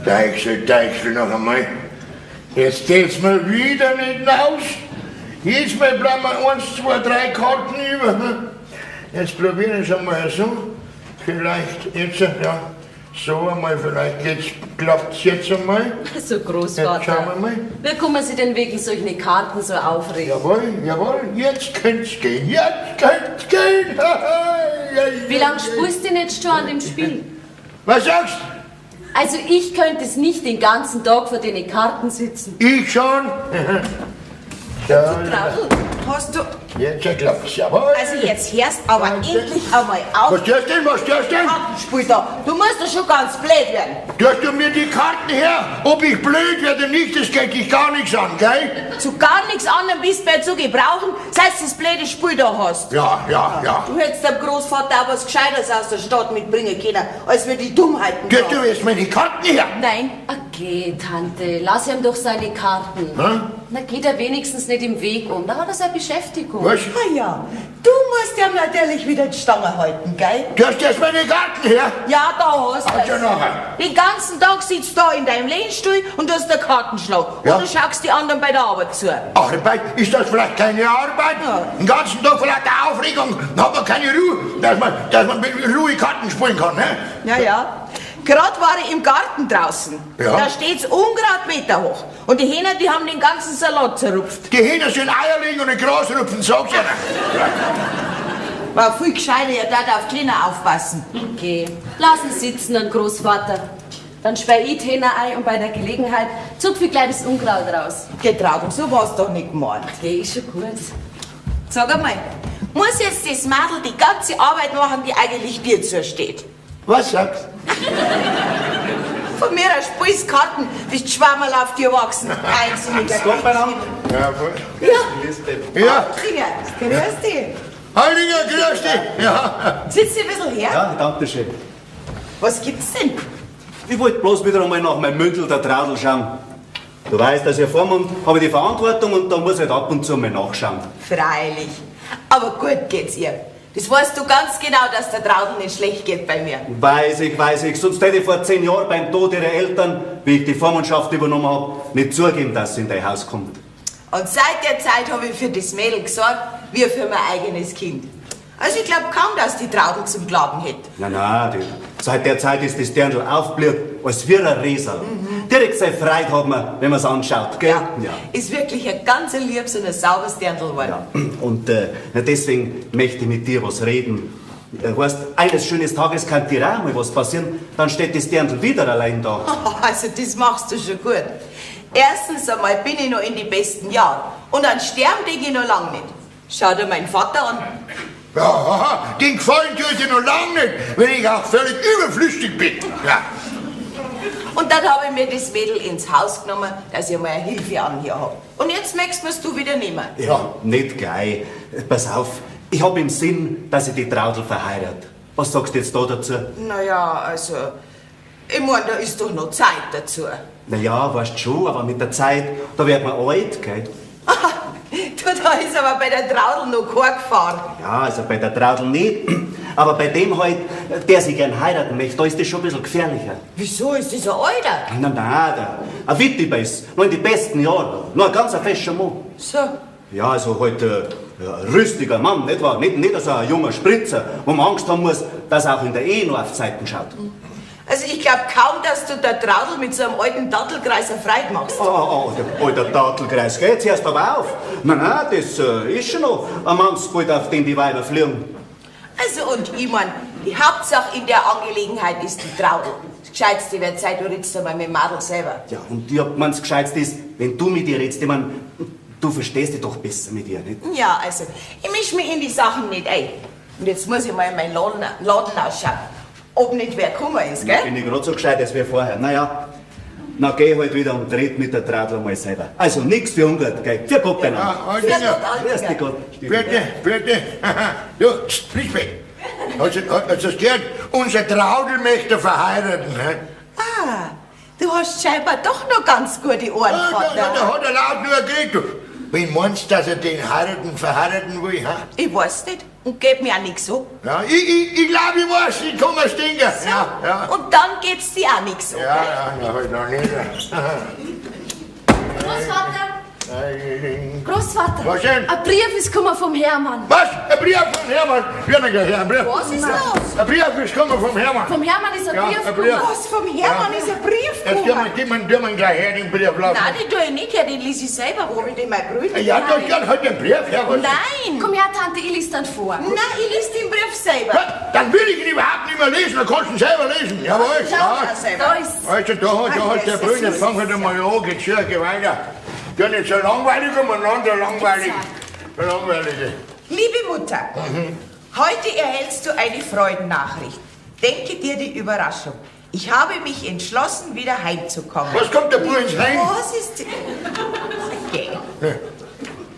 Deichsel noch einmal. Jetzt geht's mir wieder nicht aus. Jedes Mal bleiben wir 1, 2, 3 Karten über. Jetzt probieren wir es einmal so. Vielleicht jetzt, ja, so einmal, vielleicht klappt es jetzt einmal. So, Großvater. Jetzt schauen wir mal. Wie kann man sich denn wegen solchen Karten so aufregen? Jawohl, jetzt könnte's gehen. Wie lange spielst du denn jetzt schon an dem Spiel? Was sagst du? Also ich könnte es nicht den ganzen Tag vor den Karten sitzen. Ich schon. Traudl, hast du... Jetzt klappt's, jawohl. Also jetzt hörst aber endlich einmal auf. Was tust denn? Kartenspiel da. Du musst doch schon ganz blöd werden. Tust du mir die Karten her? Ob ich blöd werde nicht, das geht dich gar nichts an, gell? Zu gar nichts anderem bist du mehr zu gebrauchen, seit du das blöde Spiel da hast. Ja. Du hättest dem Großvater auch was Gescheites aus der Stadt mitbringen können, als wir die Dummheiten Tust du jetzt meine Karten her? Nein. Okay, Tante, lass ihm doch seine Karten. Na, geht er wenigstens nicht im Weg um. Da hat er seine Beschäftigung. Was? Ah ja, du musst ihm natürlich wieder die Stange halten, gell? Tust du jetzt meine Karten her? Ja, da hast du Also nachher. Den ganzen Tag sitzt du da in deinem Lehnstuhl und hast den Kartenschlag. Ja. Und du schaust die anderen bei der Arbeit zu. Arbeit? Ist das vielleicht keine Arbeit? Ja. Den ganzen Tag vielleicht eine Aufregung, dann hat man keine Ruhe, dass man mit Ruhe Karten spielen kann, ne? Ja. Gerade war ich im Garten draußen. Ja. Da steht's ungerad Meter hoch. Und die Hähner, die haben den ganzen Salat zerrupft. Die Hähner sind Eier legen und ein Gras rupfen, sag's ja. War viel gescheiter, ihr darf auf die Kinder aufpassen. Okay, lass ihn sitzen, dann Großvater. Dann sperr ich die Hähner ein und bei der Gelegenheit zupf ich gleich das Unkraut raus. Getragen, so war's doch nicht gemeint. Okay, ist schon gut. Sag einmal, muss jetzt das Mädel die ganze Arbeit machen, die eigentlich dir zusteht? Was sagst du? Von mir aus spielst Karten, bist Schwammerl auf die Erwachsenen. Einzelner. Jawohl. Ja. Grüß dich. Heiliger, grüß dich. Ja. Sitzt ihr ein bisschen her? Ja, danke schön. Was gibt's denn? Ich wollte bloß wieder einmal nach meinem Mündel der Traudl schauen. Du weißt, dass ich Vormund habe die Verantwortung und da muss ich halt ab und zu mal nachschauen. Freilich. Aber gut geht's ihr. Das weißt du ganz genau, dass der Traudl nicht schlecht geht bei mir. Weiß ich. Sonst hätte ich vor 10 Jahren beim Tod ihrer Eltern, wie ich die Vormundschaft übernommen habe, nicht zugeben, dass sie in dein Haus kommt. Und seit der Zeit habe ich für das Mädel gesorgt, wie für mein eigenes Kind. Also ich glaube kaum, dass die Traudl zum Glauben hätte. Nein, seit der Zeit ist das Dirndl aufgeblüht, als wie ein Riesel. Direkt seine Freude hat man, wenn man es anschaut, gell? Ja. Ist wirklich ein ganz liebes und ein sauberes Dirndl geworden. Ja. Und deswegen möchte ich mit dir was reden. Weißt, eines schönen Tages kann dir auch mal was passieren, dann steht das Dirndl wieder allein da. Also das machst du schon gut. Erstens einmal bin ich noch in die besten Jahren und an sterben denke ich noch lange nicht. Schau dir meinen Vater an. Ja, den gefallen tut dir noch lange nicht, wenn ich auch völlig überflüssig bin. Ja. Und dann habe ich mir das Mädel ins Haus genommen, dass ich mal eine Hilfe an hier habe. Und jetzt möchtest du es du wieder nehmen. Ja, nicht gleich. Pass auf, ich habe im Sinn, dass ich die Traudl verheirate. Was sagst du jetzt da dazu? Naja, also, ich meine, da ist doch noch Zeit dazu. Naja, weißt schon, aber mit der Zeit, da wird man alt, gell? Du, da ist aber bei der Traudl noch kein gefahren. Ja, also bei der Traudl nicht. Aber bei dem halt, der sich gern heiraten möchte, da ist das schon ein bisschen gefährlicher. Wieso ist das ein Alter? Nein, ein Wittiber ist noch in die besten Jahre. Noch ein ganz fescher Mann. So. Ja, also halt ein rüstiger Mann, nicht wahr? Nicht so ein junger Spritzer, wo man Angst haben muss, dass er auch in der Ehe noch auf Zeiten schaut. Also ich glaube kaum, dass du der Traudl mit so einem alten Dattelkreis eine Freude machst. Oh, der alte Dattelkreis, geh jetzt erst aber auf. Nein, das ist schon noch ein Mannsbild, auf den die Weiber fliegen. Also und ich mein, die Hauptsache in der Angelegenheit ist die Traudl. Das Gescheitste wird Zeit, du redest einmal mit dem Madel selber. Ja, und ich hab gemeint, das Gescheitste ist, wenn du mit ihr redest, ich mein, du verstehst dich doch besser mit ihr, nicht? Ja, also, ich misch mich in die Sachen nicht ein. Und jetzt muss ich mal in meinen Laden ausschauen, ob nicht wer gekommen ist, gell? Bin ich gerade so gescheit als wie vorher. Naja, dann geh halt wieder und red mit der Traudl mal selber. Also nix für ungut, gell? Für Gott beieinander. Grüß dich Gott. Bitte. Du, Liesbeth, hast du gehört? Unser Traudl möchte verheiraten. Ne? Ah, du hast scheinbar doch noch ganz gute Ohren, Da Vater. hat er laut nur geredet. Wen meinst du, dass er den verheiraten will? Ha? Ich weiß nicht und geb mir auch nichts so. Ja, ich glaube, ich weiß, ich kann mir's denken. Ja. Und dann geht's dir auch nichts so. Ja, halt noch nicht. Großvater! Großvater! Was denn? Ein Brief ist gekommen vom Hermann. Was? Ein Brief vom Hermann? Hör gleich her, ein Brief. Was ist los? Ein Brief ist gekommen vom Hermann. Vom Hermann ist ein Ja, Brief ein Brief. gekommen. Was vom Hermann ist ein Brief Jetzt gekommen? gib mir gleich her, den Brief. Lass Nein, den tue ich nicht her, den lese ich selber. Wo hab ich den mein Brüder? Ja, du gern halt den Brief her. Was? Nein! Komm her, Tante, ich lese dann vor. Nein, ich lese den Brief selber. Ja, dann will ich ihn überhaupt nicht mehr lesen, dann kannst du ihn selber lesen. Jawohl. Schau Ja. mal selber. Da ist Also da hat der Brüder, jetzt fang halt einmal an, geht's schon, geh weiter. Ja, nicht so langweilig umeinander, langweilig. Langweilige. Liebe Mutter, heute erhältst du eine Freudennachricht. Denke dir die Überraschung. Ich habe mich entschlossen, wieder heimzukommen. Was kommt der Bub ins Heim? Was ist... Okay.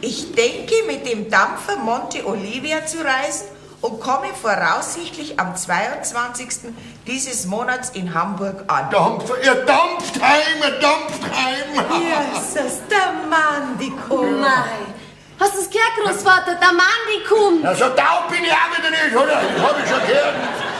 Ich denke, mit dem Dampfer Monte Olivia zu reisen und komme voraussichtlich am 22. dieses Monats in Hamburg an. Er dampft heim. Jesus, der Mann, die kommt. Nein. Hast du es gehört, Großvater? Der Mann, kommt. Na, so taub bin ich auch wieder nicht, oder? Das hab ich schon gehört.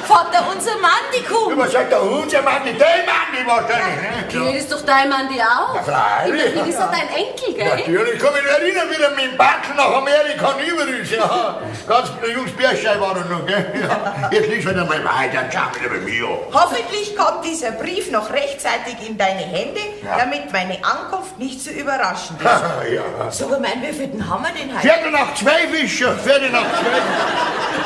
Vater, unser Mann, die kommt. Was sagt der unser Mann, der Mann, wahrscheinlich, ne? Okay, ist doch dein Mann die auch. Ja, freilich. Das ist doch dein Enkel, gell? Natürlich, ich kann mich noch erinnern, wie der mit dem Backen nach Amerika rüber ist. Ja, ganz junges Bärschein war er noch, gell? Ja. Jetzt liest halt einmal weiter, schau wieder bei mir an. Hoffentlich kommt dieser Brief noch rechtzeitig in deine Hände, damit meine Ankunft nicht zu überraschend ist. Ja. So, mein, wie viel haben wir denn heute? Viertel nach 12 ist schon, Viertel nach 12.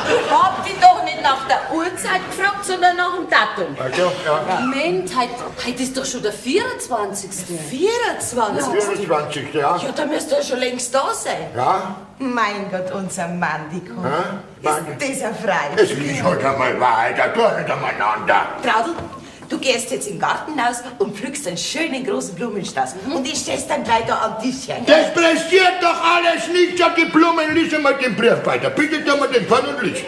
Ich hab dich doch nicht nach der Uhrzeit gefragt, sondern nach dem Datum. Also, ja. Moment, heute ist doch schon der 24. 24. 24. Ja. Ja, da müsst ihr schon längst da sein. Ja. Mein Gott, unser Mann, die kommt. Mann. Ist dieser frei? Es liest halt einmal weiter, tu nicht umeinander. Traudl, du gehst jetzt im Garten raus und pflückst einen schönen großen Blumenstrauß. Und ich stell's dann gleich da am Tischchen. Das pressiert doch alles nicht, sagt die Blumen, lies einmal den Brief weiter. Bitte tu mal den Fall und lies.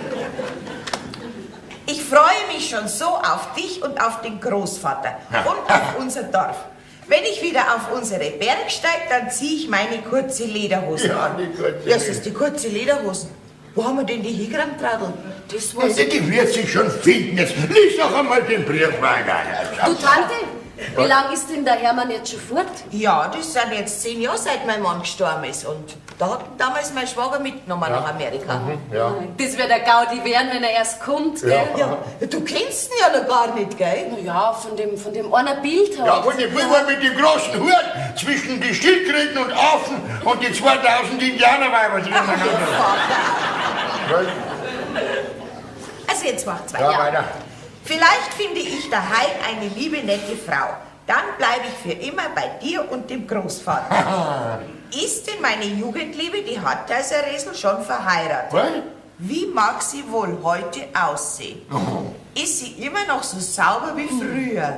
Ich freue mich schon so auf dich und auf den Großvater und auf unser Dorf. Wenn ich wieder auf unsere Berg steige, dann ziehe ich meine kurze Lederhosen Ja, an. die kurze Das ist die kurze Lederhosen. Wo haben wir denn die hingerannt, Traudl? Das war's. Die wird sich schon finden. Jetzt lies doch einmal den Brief weiter. Du, Tante, wie lange ist denn der Hermann jetzt schon fort? Ja, das sind jetzt 10 Jahre, seit mein Mann gestorben ist. Und da hat ihn damals mein Schwager mitgenommen nach Amerika. Ja. Das wird der Gaudi werden, wenn er erst kommt, gell? Ja, du kennst ihn ja noch gar nicht, gell? Na ja, von dem einer Bild halt. Ja, von dem Bruder mit dem großen Hut zwischen die Schildkröten und Affen und die 2000 Indianerweiber drin. Also jetzt macht's Ja, weiter. weiter. Vielleicht finde ich daheim eine liebe, nette Frau. Dann bleibe ich für immer bei dir und dem Großvater. Ist denn meine Jugendliebe, die Hartheiser-Resel, schon verheiratet? Was? Wie mag sie wohl heute aussehen? Ist sie immer noch so sauber wie früher?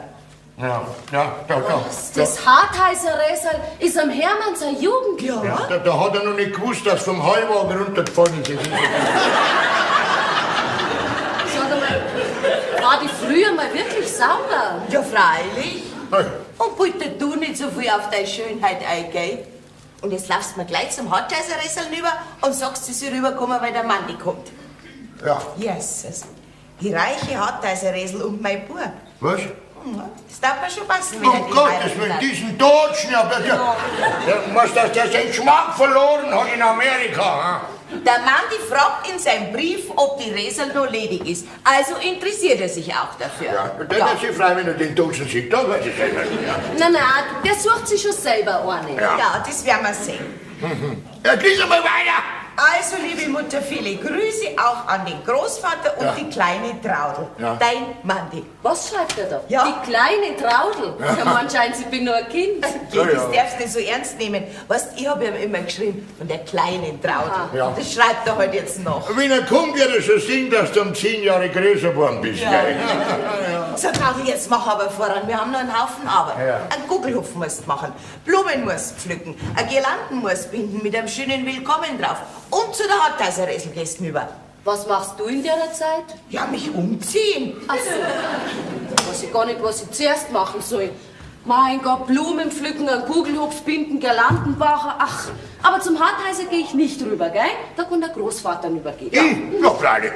Ja, da. Das Hartheiser-Resel ist am Hermann seine Jugend. Ja. Ja, da hat er noch nicht gewusst, dass vom Heuwagen runtergefallen ist. Sag mal, war die früher mal wirklich sauber? Ja, freilich. Und bitte du nicht so viel auf deine Schönheit eingehen. Und jetzt laufst du mir gleich zum Hartheiser-Resel rüber und sagst, sie soll rüberkommen, weil der Mann nicht kommt. Ja, Jesus, die reiche Hartheiser-Resel und mein Bub. was? Das darf mir schon passen, wenn er Um die Gottes heiraten Willen, hat. diesen Deutschen, ja, bitte. Der muss, dass der seinen Geschmack verloren hat in Amerika. Der Mann, die fragt in seinem Brief, ob die Resel noch ledig ist. Also interessiert er sich auch dafür. Ja, und dann ist sie frei, wenn er den Deutschen sieht. Da weiß ich selber nicht. Ja. Nein, der sucht sich schon selber eine. Ja, das werden wir sehen. Ja, lies einmal weiter. Also, liebe Mutter, viele Grüße auch an den Großvater und Ja. die kleine Traudl. Ja. Dein Mandi. Was schreibt er da? Ja. Die kleine Traudel. Ja, man scheint, ich bin nur ein Kind. Ja, das ja. darfst du nicht so ernst nehmen. Weißt, ich habe ihm immer geschrieben, von der kleinen Traudl. Ja. Das schreibt er heute jetzt noch. Wenn er kommt, wird er schon sehen, dass du um 10 Jahre größer geworden bist. Ja. Gell? So, Traudl, jetzt mach aber voran. Wir haben noch einen Haufen Arbeit. Ja. Einen Gugelhupf musst du machen, Blumen musst du pflücken, eine Girlanden musst du binden mit einem schönen Willkommen drauf. Und zu der Hartheiser-Resel gehst du über. Was machst du in der Zeit? Ja, mich umziehen. Ach so. Weiß ich gar nicht, was ich zuerst machen soll. Mein Gott, Blumen pflücken, einen Kugelhupf binden, Girlanden bauen. Ach, aber zum Handheiser gehe ich nicht rüber, gell? Da kann der Großvater übergehen. Ich? Ja, freilich.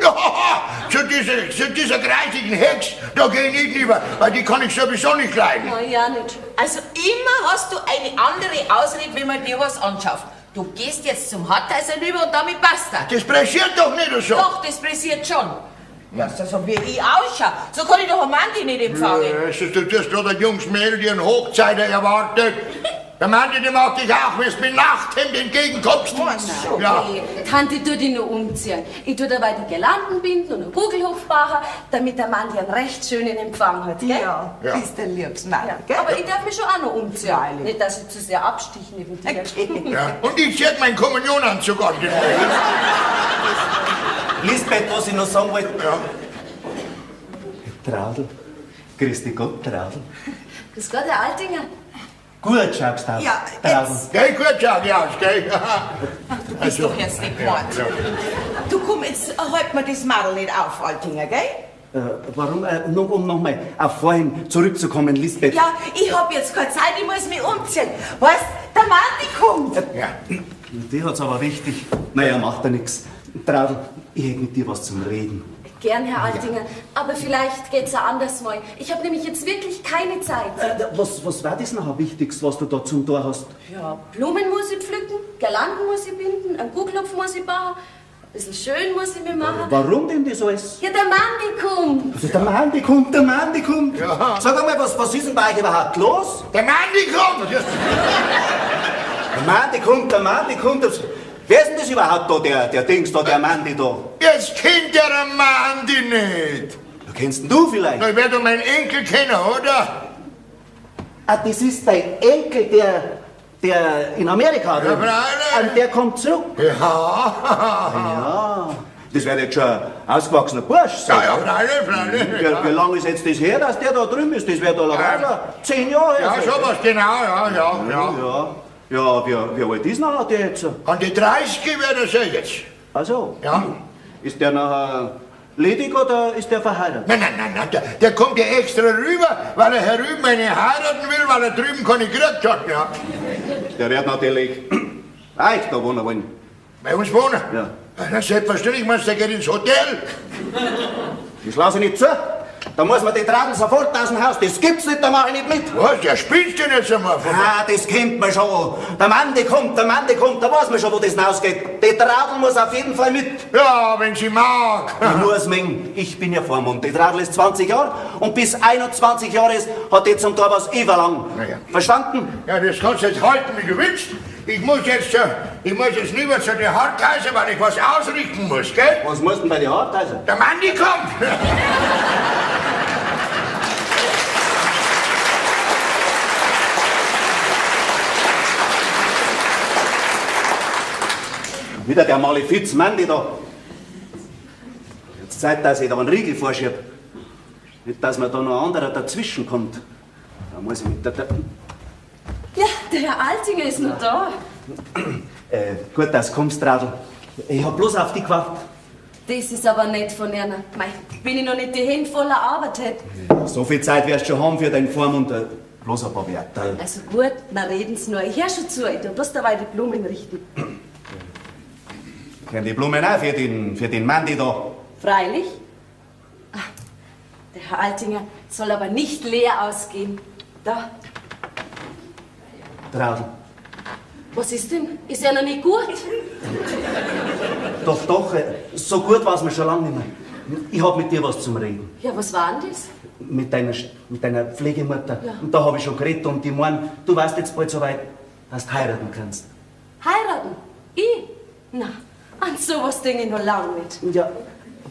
Zu dieser greisigen Hex, da geh ich nicht lieber, weil die kann ich sowieso nicht leiden. Na ja, nicht. Also immer hast du eine andere Ausrede, wenn man dir was anschafft. Du gehst jetzt zum Hartheiser rüber und damit basta. Das pressiert doch nicht so. Doch, das pressiert schon. Ja, so wie ich ausschaue. So kann ich doch einen Mann nicht empfangen. Du tust gerade ein junges Mädel, die einen Hochzeiter erwartet. Der Mann, der macht dich auch, wenn du mit Nachthemd entgegenkommst. Ja. Okay, Tante, tu dich noch umziehen. Ich tu dabei die Girlanden binden und einen Kugelhupf bauen, damit der Mann dir einen recht schönen Empfang hat, gell? Ja, Ja. bist der liebste Mann, Ja. gell? Aber ich darf mich schon auch noch umziehen. Nicht, dass ich zu sehr abstich neben dir. Ja. Und ich zieh meinen Kommunionanzug an. Lisbeth, was ich noch sagen wollte. Ja. Traudl. Grüß dich Gott, Traudl. Grüß Gott, Herr Altinger. Gut schaust du aus, Ja, Traudl. Gell, gut schau ich aus, gell? Ist doch jetzt nicht gemeint. Du komm, jetzt halt mir das Madel nicht auf, Altinger, gell? Warum, um nochmal auf vorhin zurückzukommen, Lisbeth? Ja, ich hab jetzt keine Zeit, ich muss mich umziehen. Weißt, der Mandi kommt. Ja. Die hat's aber wichtig. Naja, macht ja nix. Traudl, ich hätte mit dir was zum Reden. Gern, Herr Altinger. Aber vielleicht geht's auch anders mal. Ich habe nämlich jetzt wirklich keine Zeit. Was war das noch am Wichtigsten, was du da zum Tor hast? Ja, Blumen muss ich pflücken, Girlanden muss ich binden, einen Kugelhupf muss ich bauen, ein bisschen schön muss ich mir machen. Warum denn das alles? Ja, der Mandi kommt. Also der Mandi kommt. Ja. Sag einmal, was ist denn bei euch überhaupt los? Der Mann, die kommt. Der Mandi kommt. Wer ist denn das überhaupt da, der Dings da, der Mandi da? Jetzt kennt der Mann die nicht. Du kennst ihn du vielleicht? Na, ich werde meinen Enkel kennen, oder? Ah, das ist dein Enkel, der in Amerika Ja, ist. freilich. Und der kommt zurück. Ja. Ja. Das wird jetzt schon ein ausgewachsener Bursch sein. Ja, freilich. Wie lange ist jetzt das her, dass der da drüben ist? Das wird allerweise 10 Jahre her Ja, sein. sowas, genau, ja. Ja, wie alt ist noch der jetzt? An die 30 wird er sein jetzt. Also, Ja. ist der nachher ledig oder ist der verheiratet? Nein, der kommt ja extra rüber, weil er herüben eine heiraten will, weil er drüben keine gekriegt hat, ja. Der wird natürlich euch da wohnen wollen. Bei uns wohnen? Ja. Na, selbstverständlich, meinst du, der geht ins Hotel? Das lasse ich nicht zu. Da muss man die Traben sofort aus dem Haus. Das gibt's nicht, da mache ich nicht mit. Was, der spielst du jetzt einmal von... Ah, das kennt man schon. Der Mandi kommt, da weiß man schon, wo das hinausgeht. Die Traudl muss auf jeden Fall mit. Ja, wenn sie mag. Ich muss mengen, ich bin ja Vormund. Die Traudl ist 20 Jahre und bis 21 Jahre ist, hat die zum Tor was überlang. Na ja. Verstanden? Ja, das kannst du jetzt halten, wie du willst. Ich muss jetzt rüber zu den Hartheiser, weil ich was ausrichten muss, gell? Was muss denn bei den Hartheiser? Der Manni kommt. Wieder der Malefiz Mandi da. Jetzt Zeit, dass ich da einen Riegel vorschieb. Nicht, dass mir da noch ein anderer dazwischen kommt. Da muss ich mit der... Ja, der Herr Altinger ist noch da. Gut, dass du kommst, Traudl. Ich hab bloß auf dich gewartet. Das ist aber nett von Ihnen. Mei, wenn ich noch nicht die Hände voller Arbeit hätte. So viel Zeit wirst du schon haben für deinen Vormund. Bloß ein paar Werte. Also gut, dann reden Sie nur. Ich hör schon zu, ich tu bloß dabei die Blumen richten. Können die Blumen auch für den Mandi da? Freilich. Ah, der Herr Altinger soll aber nicht leer ausgehen. Da, Traudl. was ist denn? Ist er noch nicht gut? Doch, so gut war's mir schon lange nicht mehr. Ich hab mit dir was zum Reden. Ja, was war denn das? Mit deiner Pflegemutter. Ja. Und da hab ich schon geredet und die meinen, du weißt jetzt bald so weit, dass du heiraten kannst. Heiraten? Ich? Na, an sowas denke ich noch lange nicht. Ja,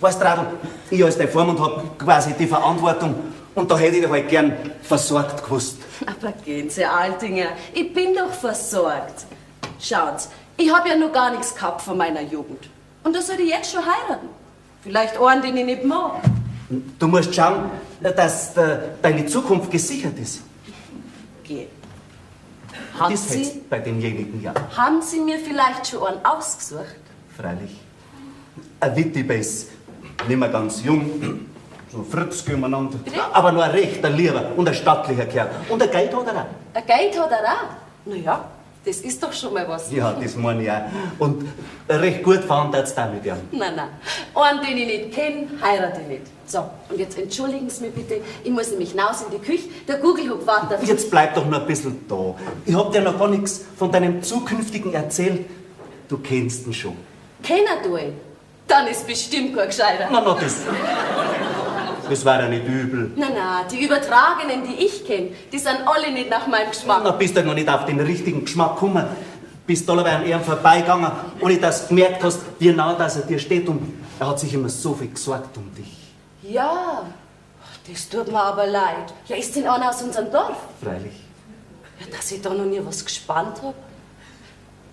weißt du, Radl, ich als dein Vormund hab quasi die Verantwortung und da hätte ich dich halt gern versorgt gewusst. Aber gehen Sie, Altinger, ich bin doch versorgt. Schauen Sie, ich habe ja noch gar nichts gehabt von meiner Jugend. Und da soll ich jetzt schon heiraten. Vielleicht einen, den ich nicht mag. Du musst schauen, dass deine Zukunft gesichert ist. Geh. Haben Das Sie, hättest bei demjenigen, ja. haben Sie mir vielleicht schon einen ausgesucht? Freilich. Ein Wittiber ist nicht mehr ganz jung, So Fritz umeinander. Aber nur ein rechter Lieber und ein stattlicher Kerl. Und ein Geld hat er auch. Ein Geld hat er auch? Na ja, das ist doch schon mal was. Ja, das meine ich auch. Und recht gut fahren tut's da mit ihm. Nein. Einen, den ich nicht kenne, heirate ich nicht. So, und jetzt entschuldigen Sie mich bitte, ich muss nämlich hinaus in die Küche, der Gugelhub wartet. Jetzt bleib doch noch ein bisschen da. Ich hab dir noch gar nichts von deinem zukünftigen erzählt. Du kennst ihn schon. Kennen du ihn? Dann ist bestimmt kein Gescheiter. Na, das war ja nicht übel. Nein, die Übertragenen, die ich kenne, die sind alle nicht nach meinem Geschmack. Na, bist du noch nicht auf den richtigen Geschmack gekommen. Bist allebei an ihm vorbeigegangen, ohne dass du gemerkt hast, wie nah dass er dir steht. Und er hat sich immer so viel gesorgt um dich. Ja, das tut mir aber leid. Ja, ist denn einer aus unserem Dorf? Freilich. Ja, dass ich da noch nie was gespannt habe.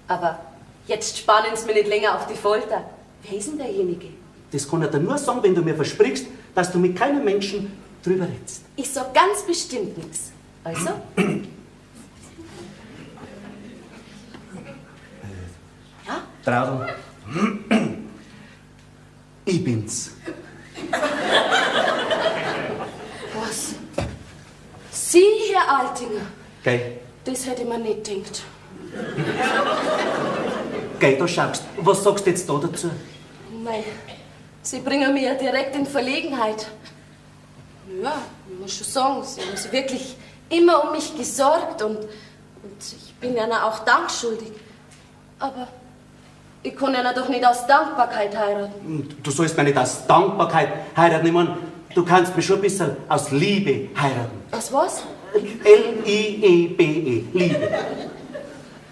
Aber jetzt spannen Sie mich nicht länger auf die Folter. Wer ist denn derjenige? Das kann er dir nur sagen, wenn du mir versprichst, dass du mit keinem Menschen drüber redest. Ich sag ganz bestimmt nichts. Also? Ja? Traudl, ich bin's. Was? Sie, Herr Altinger? Gell? Das hätte man nicht gedacht. Gell, da schaust. Was sagst du jetzt da dazu? Mei, Sie bringen mich ja direkt in Verlegenheit. Ja, ich muss schon sagen, Sie haben sich wirklich immer um mich gesorgt und ich bin Ihnen auch Dank schuldig. Aber ich kann Ihnen doch nicht aus Dankbarkeit heiraten. Du sollst mir nicht aus Dankbarkeit heiraten. Ich mein, du kannst mich schon ein bisschen aus Liebe heiraten. Aus was? Liebe. Liebe.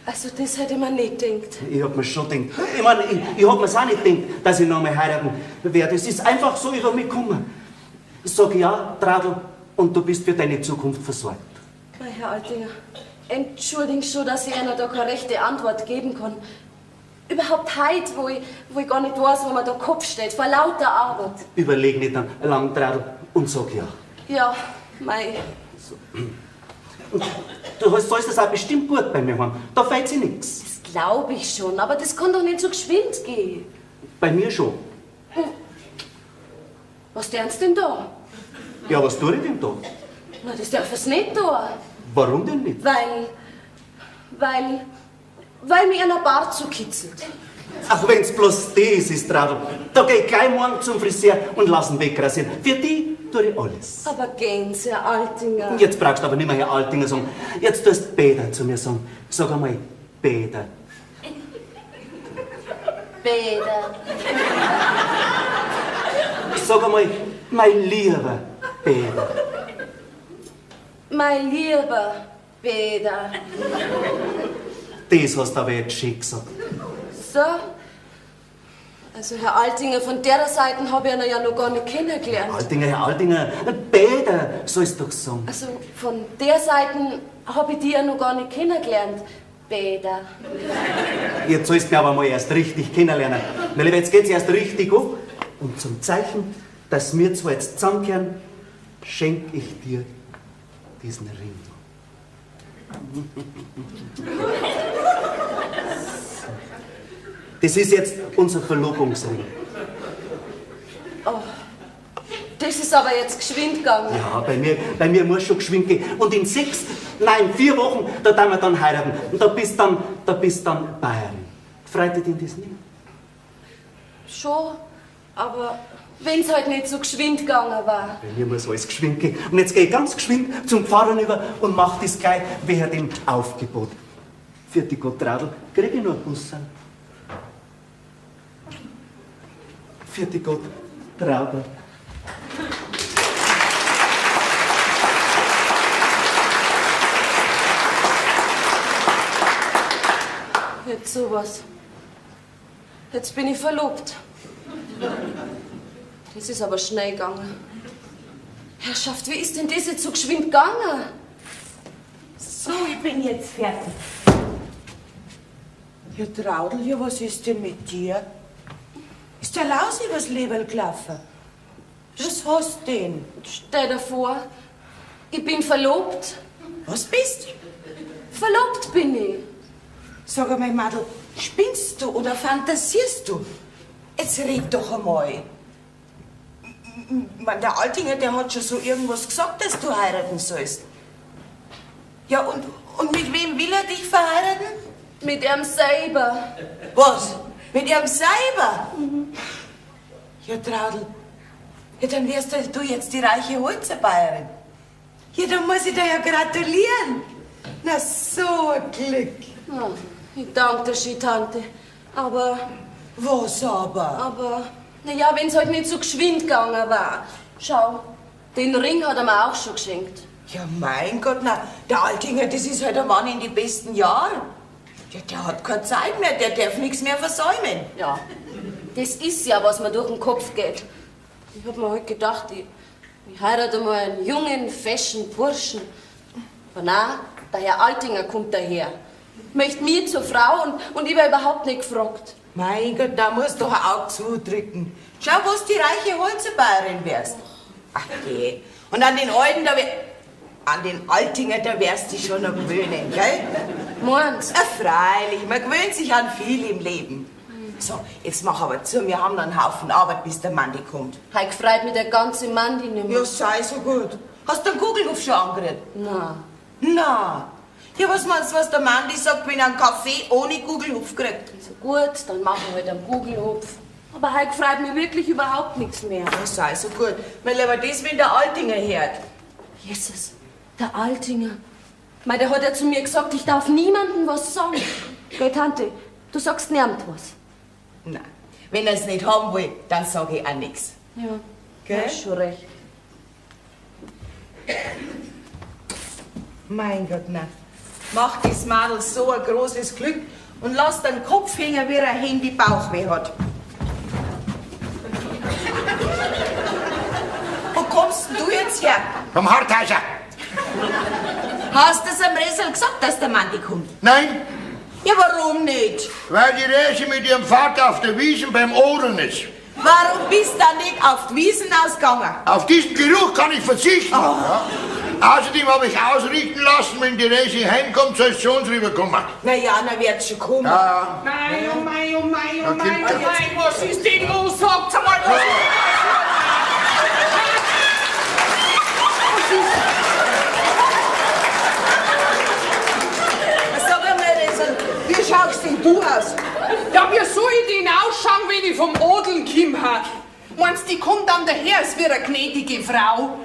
Also das hätte man nicht gedacht. Ich hab mir schon gedacht. Ich meine, ich hab mir's auch nicht gedacht, dass ich noch mal heiraten werde. Es ist einfach so über mich gekommen. Sag ja, Traudl, und du bist für deine Zukunft versorgt. Mei, Herr Altinger, entschuldigen schon, dass ich Ihnen da keine rechte Antwort geben kann. Überhaupt heute, wo ich gar nicht weiß, wo mir der Kopf steht, vor lauter Arbeit. Überleg nicht lang, Traudl, und sag ja. Ja, mei. Und du sollst das auch bestimmt gut bei mir haben. Da fällt sich nichts. Das glaube ich schon, aber das kann doch nicht so geschwind gehen. Bei mir schon. Was tön's denn da? Ja, was tue ich denn da? Na, das darf es nicht tun. Warum denn nicht? Weil mir einer Bart so kitzelt. Ach, wenn's bloß das ist, Traudl. Da geh ich gleich morgen zum Friseur und lass ihn wegrasieren. Für die tue ich alles. Aber gehen Sie, Herr Altinger. Jetzt brauchst du aber nicht mehr Herr Altinger sagen. Jetzt tust du Peter zu mir sagen. Sag einmal, Peter. Peter. Sag einmal, mein lieber Peter. Mein lieber Peter. Das hast du aber jetzt schön gesagt. So. Also, Herr Altinger, von der Seite habe ich ihn ja noch gar nicht kennengelernt. Herr Altinger, Peter sollst du doch sagen. Also, von der Seite habe ich die ja noch gar nicht kennengelernt. Peter. Jetzt sollst du mich aber mal erst richtig kennenlernen. Na, lieber, jetzt geht's erst richtig an. Und zum Zeichen, dass wir zwei jetzt zusammenkehren, schenke ich dir diesen Ring. Das ist jetzt unser Verlobungsring. Das ist aber jetzt geschwind gegangen. Ja, bei mir muss schon geschwind gehen. Und in 4 Wochen, da tun wir dann heiraten. Und da bist dann Bayern. Freut dich denn das nicht? Schon, aber wenn es halt nicht so geschwind gegangen war. Bei mir muss alles geschwind gehen. Und jetzt gehe ich ganz geschwind zum Pfarrer über und mach das gleich während dem Aufgebot. Für die Gott Traudl, krieg ich nur einen Busserl. Für die Gott Traudl. Jetzt sowas. Jetzt bin ich verlobt. Das ist aber schnell gegangen. Herrschaft, wie ist denn das jetzt so geschwind gegangen? So, ich bin jetzt fertig. Ja, Traudl, ja, was ist denn mit dir? Ist der Laus übers Leberl gelaufen? Was hast du denn? Stell dir vor, ich bin verlobt. Was bist du? Verlobt bin ich. Sag einmal, Madel, spinnst du oder fantasierst du? Jetzt red doch einmal. der Altinger, der hat schon so irgendwas gesagt, dass du heiraten sollst. Ja, und mit wem will er dich verheiraten? Mit ihm selber. Was? Mit ihm selber? Ja, Traudl, ja, dann wärst du jetzt die reiche Holzerbayerin. Ja, dann muss ich dir ja gratulieren. Na, so ein Glück. Ja, ich danke dir, Schitante. Aber, Was aber? naja, wenn's halt nicht so geschwind gegangen war. Schau, den Ring hat er mir auch schon geschenkt. Ja, mein Gott, na, der Altinger, das ist halt ein Mann in die besten Jahre. Ja, der hat keine Zeit mehr, der darf nichts mehr versäumen. Ja, das ist ja, was mir durch den Kopf geht. Ich hab mir halt gedacht, ich heirate mal einen jungen, feschen Burschen. Aber nein, der Herr Altinger kommt daher. Möchte mir zur Frau und ich war überhaupt nicht gefragt. Mein Gott, da musst du ein Auge zudrücken. Schau, was die reiche Holzerbayerin wärst. Ach, geh. Und an den Alten, an den Altinger, da wärst du schon noch gewöhnen, gell? Meinst Ja, freilich, man gewöhnt sich an viel im Leben. So, jetzt mach aber zu, wir haben noch einen Haufen Arbeit, bis der Mann kommt. Heute freut mich der ganze Mandi nicht mehr. Ja, sei so gut. Hast du den Kugelhof schon angerührt? Na, Na. Ja, was meinst du, was der Mann sagt, wenn er einen Kaffee ohne Kugelhof kriegt? also gut, dann machen wir halt einen Kugelhupf. Aber heute freut mich wirklich überhaupt nichts mehr. Ja, sei so gut. Mein Lieber, das, wenn der Altinger hört. Jesus, der Altinger. Mei, der hat ja zu mir gesagt, ich darf niemandem was sagen. Gell, Tante, du sagst niemand was. Nein, wenn er es nicht haben will, dann sage ich auch nichts. Ja, Gell? hast schon recht. Mein Gott, nein. Mach das Madel so ein großes Glück und lass deinen Kopf hängen, wie ein Handy Bauchweh hat. Wo kommst denn du jetzt her? Vom Hartheiser. Hast du es am Ressel gesagt, dass der Mann kommt? Nein, Ja, warum nicht? weil die Rese mit ihrem Vater auf der Wiesn beim Odeln ist. Warum bist du dann nicht auf die Wiesen ausgegangen? Auf diesen Geruch kann ich verzichten. Ja. Außerdem habe ich ausrichten lassen, wenn die Resi heimkommt, soll es zu uns rüberkommen. Na ja, dann wird's schon kommen. Ja, Mei, oh mei, oh mei, oh Ja, mei, Kind, oh mei, was ist denn los? Sagt's einmal, was Sag einmal, Ressel, wie schaust denn du aus? Ja, wie soll ich denn ausschauen, wenn ich vom Odeln komme? Meinst du, die kommt dann daher, als wäre eine gnädige Frau?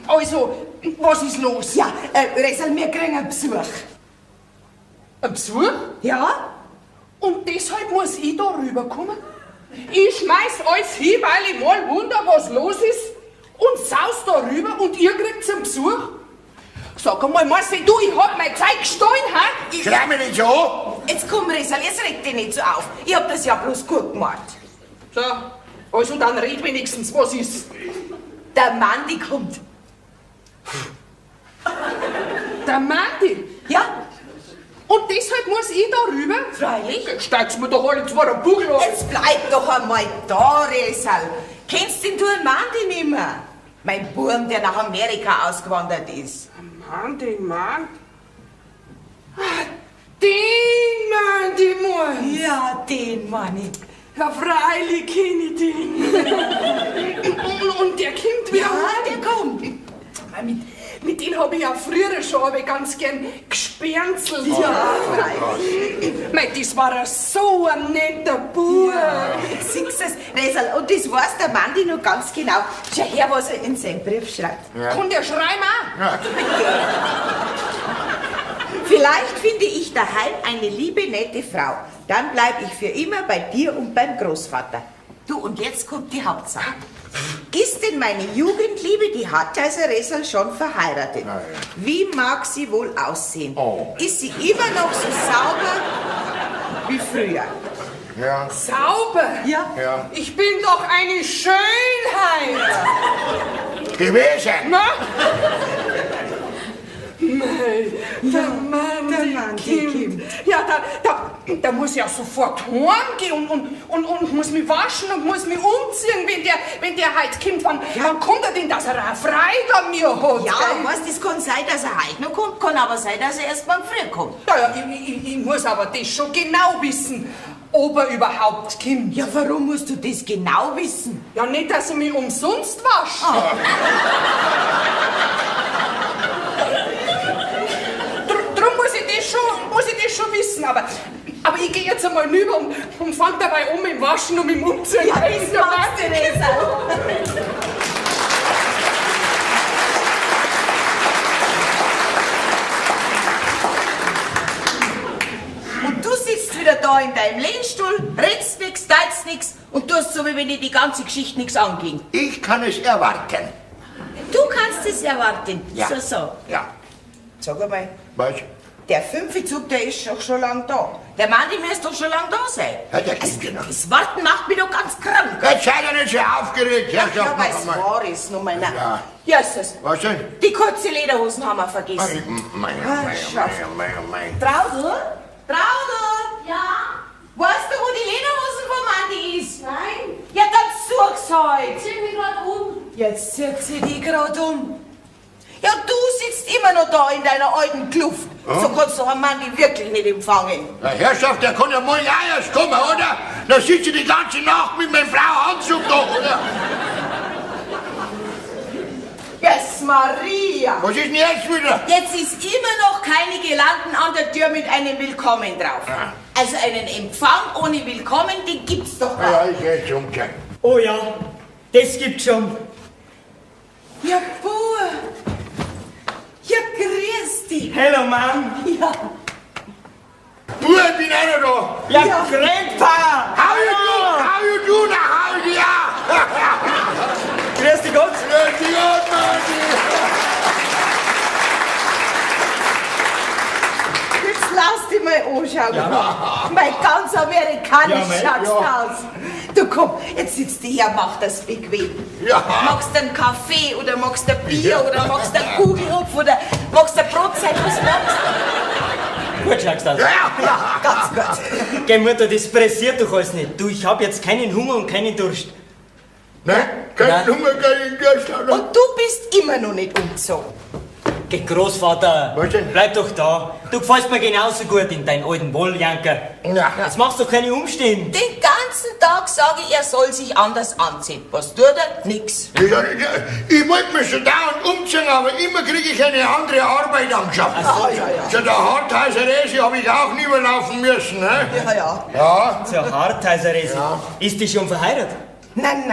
Also, was ist los? Ja, Ressel, wir kriegen einen Besuch. Ein Besuch? Ja? Und deshalb muss ich da rüberkommen? Ich schmeiß alles hin, weil ich mal wunder, was los ist, und saus da rüber und ihr kriegt einen Besuch? Sag einmal, meinst du, ich hab meine Zeit gestohlen, hä? schrei mich nicht so an. Jetzt komm, Ressel, jetzt reg dich nicht so auf. Ich hab das ja bloß gut gemacht. So, also dann red wenigstens, was ist? Der Mann, kommt. Der Mandy. Ja, Und deshalb muss ich da rüber? freilich. Steigt's mir doch alle zwei am Bugel auf. Jetzt bleib doch einmal da, Ressel. Kennst denn du einen Mann nicht mehr? Mein Burm, der nach Amerika ausgewandert ist. Mann, den Mann. Ah, den Mann. Ja, den Mann. Ja, freilich kenn ich den. und der kommt wieder. Ja, der kommt. Mit dem habe ich ja früher schon ganz gern gespernzelt. Ja, freilich. Mei, das war so ein netter Bub. Siehst du es, Ressel? Und das weiß der Mann noch ganz genau. Schau her, was er in seinem Brief schreibt. Kann der schreiben auch? Ja. Vielleicht finde ich daheim eine liebe, nette Frau. Dann bleibe ich für immer bei dir und beim Großvater. Du, und jetzt kommt die Hauptsache. Ist denn meine Jugendliebe, die Hartheiser Ressel, schon verheiratet? Na ja. Wie mag sie wohl aussehen? Oh. Ist sie immer noch so sauber wie früher? Ja, Sauber? Ja. ja. Ich bin doch eine Schönheit. Gewesen. Na? Mei, der Mann, Kim. Ja, da muss ich ja sofort heimgehen und muss mich waschen und muss mich umziehen, wenn der heute kommt. Wann kommt er denn, dass er eine Freude an mir hat? Ja, gell? was, das kann sein, dass er heute noch kommt, kann aber sein, dass er erst morgen früh kommt. Ja, ich muss aber das schon genau wissen. ob er überhaupt kommt. Ja, warum musst du das genau wissen? Ja, nicht, dass ich mich umsonst wasche. Drum muss ich das schon wissen, aber ich gehe jetzt einmal rüber und fang dabei um im Waschen und im Umziehen. Ja, das machst du nicht auch. Und du sitzt wieder da in deinem Lehnstuhl, redst nix, teilst nix und tust so, wie wenn dir die ganze Geschichte nichts anging. Ich kann es erwarten. Du kannst es erwarten. Ja. So. Ja. Sag einmal, Was? der Fünfezug, der ist doch schon lang da. Der Mann, die müsste doch schon lang da sein. Ja, der kommt ja noch. Das Warten macht mich doch ganz krank. Jetzt seid ihr nicht so aufgeregt. Ja, sag weil noch es einmal. wahr ist, nur meiner. Ja. Jesus, Was denn? die kurze Lederhosen haben wir vergessen. Mein. Traudel? Traudel? Ja? Weißt du, wo die Lederhosen vom Andi ist? Nein? Ja, dann such's halt. Zieh mich grad um. Jetzt zieht sie die grad um. Ja, du sitzt immer noch da in deiner alten Kluft. So kannst du einen Mann die wirklich nicht empfangen. Der Herrschaft, der kann ja mal auch erst kommen, oder? Da sitzt sie die ganze Nacht mit meinem blauen Anzug da, oder? Yes, Maria! Was ist denn jetzt wieder? Jetzt ist immer noch keine Girlanden an der Tür mit einem Willkommen drauf. Ah. Also einen Empfang ohne Willkommen, den gibt's doch gar Ja, nicht. ich geh zum Check. Oh ja, das gibt's schon. Ja, Bur! Ja, grüß dich! Hello, Mann. Ja, Du, ich bin einer da. Ja, Ja. Grandpa. How you do now? How you do? Grüß dich Gott. Grüß dich Gott, Mann. jetzt lass dich mal anschauen. Mein ganz amerikanisch Ja, mein- schaut's ja. aus. Du komm, jetzt sitzt du hier, mach das bequem. Ja. Magst du einen Kaffee oder magst du ein Bier oder magst du einen Kugelhupf oder magst du eine Brotzeit, was magst Gut schaust aus. du? Ja, ganz gut. Geh Mutter, das pressiert doch alles nicht. Du, ich hab jetzt keinen Hunger und keinen Durst. Ne? Nein. Kein Nummer, kein Gast, oder? Und du bist immer noch nicht umgezogen. Geh Großvater, Was denn? bleib doch da. Du gefällst mir genauso gut in deinem alten Wolljanker. Ja. Jetzt machst du keine Umstände. Den ganzen Tag sage ich, er soll sich anders anziehen. Was tut er? Nix. Ich wollte mich schon dauernd umziehen, aber immer kriege ich eine andere Arbeit angeschafft. Ah, ja. So der Hartheiser Resi habe ich auch nie überlaufen müssen, ne? Ja. Ja. So Hartheiseresi. Ist die schon verheiratet? Nein.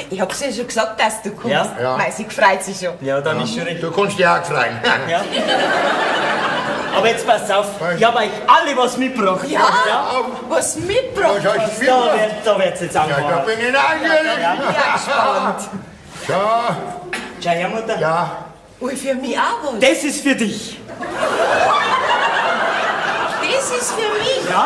Ich hab's ja schon gesagt, dass du kommst. Ja? Ja. Weil sie freut sich schon. Ja, dann ist schon recht. Du kannst dich auch freuen. Ja. Aber jetzt passt auf, ich hab euch alle was mitgebracht. Ja? Was mitgebracht Was hast hast. du Da mitgebracht? da wird's jetzt Ja, da angefangen. bin ich neugierig. Ja, gespannt. Ja, Schau her, Mutter. ja. Und für mich auch was. Das ist für dich. Das ist für mich. Ja?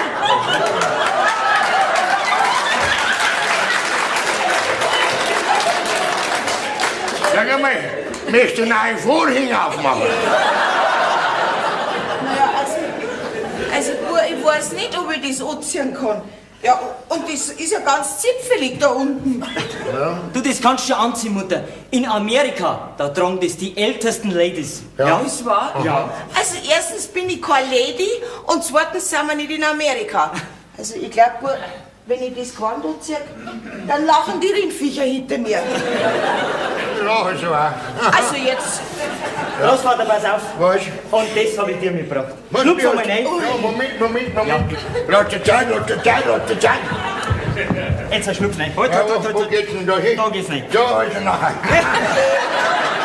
Sag einmal, möchtest du einen Vorhang aufmachen? Naja, also ich weiß nicht, ob ich das anziehen kann. Ja, und das ist ja ganz zipfelig da unten. Du, das kannst du schon anziehen, Mutter. In Amerika, da tragen das die ältesten Ladies. Ja. Ist wahr? Ja. Also erstens bin ich keine Lady und zweitens sind wir nicht in Amerika. Also ich glaube, wenn ich das Gewand anziehe, dann lachen die Rindviecher hinter mir. Ja, so auch. Also jetzt, Großvater, pass auf. Was? Und das habe ich dir mitgebracht. Was Schlupf wird? einmal rein. Ja, Moment. Lass die Zeit. Jetzt ein Schlupf rein. Halt, Ja, halt, wo halt, halt. geht's denn da hin? Da geht's rein. Da ist er nachher.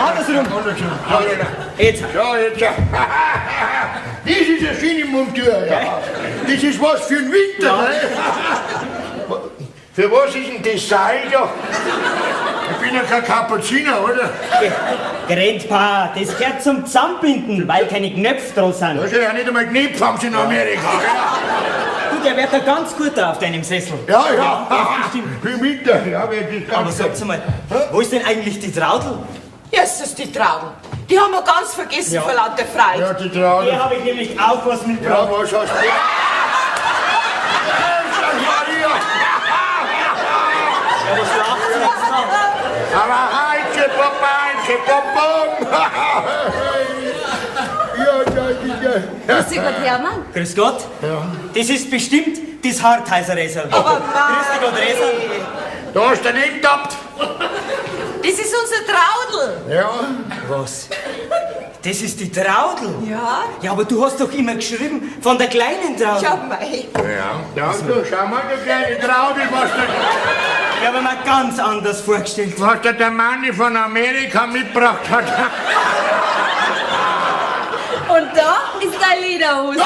Andersrum. Jetzt. Ja, jetzt. Das ist eine schöne Montur, ja. Das ist was für den Winter, Ja. ne? Für was ist denn das Seil da? Ich bin ja kein Kapuziner, oder? Grandpa, das gehört zum Zusammenbinden, weil keine Knöpfe dran sind. Das ist ja nicht einmal Knöpfe haben sie in Amerika. Du, der wird da ganz gut auf deinem Sessel. Ja. Im Winter, ja, wenn das Aber ganz sag's mal, wo ist denn eigentlich die Traudel? Jesus, die Trauben. Die haben wir ganz vergessen Ja. vor lauter Freude. Ja, die Traude. Hier habe ich nämlich auch was mitgebracht. Ja, was hast du? Maria! Ja, was lacht ihr jetzt noch? Aber Heike, Papa, Heike, Papa! Ja, Grüß dich Gott, Hermann. Grüß Gott. Ja. Das ist bestimmt das Hartheiser-Resel. Aber Grüß dich Gott, Resel. Da hast du nicht gehabt. das ist unser Traudel. Ja. Was? Das ist die Traudel? Ja? Ja, aber du hast doch immer geschrieben von der kleinen Traudel. Ja, mei. Ja, du, schau mal, der kleine Traudel, Ich habe mir ganz anders vorgestellt. was der Manni von Amerika mitgebracht hat. Und da ist dein Lederhose.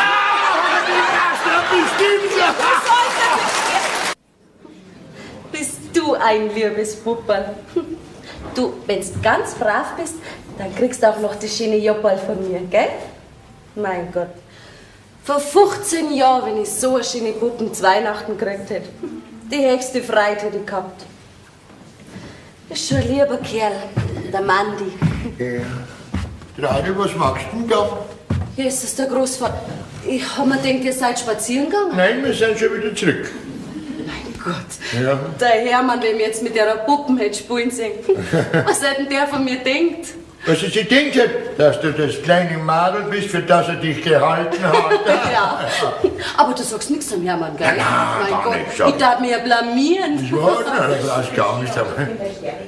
Bist du ein liebes Pupperl. Du, wenn's ganz brav bist, dann kriegst du auch noch das schöne Jopperl von mir, gell? Mein Gott. Vor 15 Jahren, wenn ich so eine schöne Puppen zu Weihnachten gekriegt hätte, die höchste Freude hätte ich gehabt. Das ist schon ein lieber Kerl, der Mandi. Ja. Traudel, was machst du denn da? Hier ist das der Großvater. Ich hab mir gedacht, ihr seid spazieren gegangen. Nein, wir sind schon wieder zurück. Mein Gott. Ja. Der Hermann, wenn mir jetzt mit der Puppen hätte spielen sehen. Was hätte denn der von mir denkt? Was sie denkt hat, dass du das kleine Madel bist, für das er dich gehalten hat. Ja. Aber du sagst nichts am Hermann, gell? Ja, mein gar Gott, nicht, sag. ich darf mich ja blamieren. Ja, nein, das brauchst du gar nicht. Aber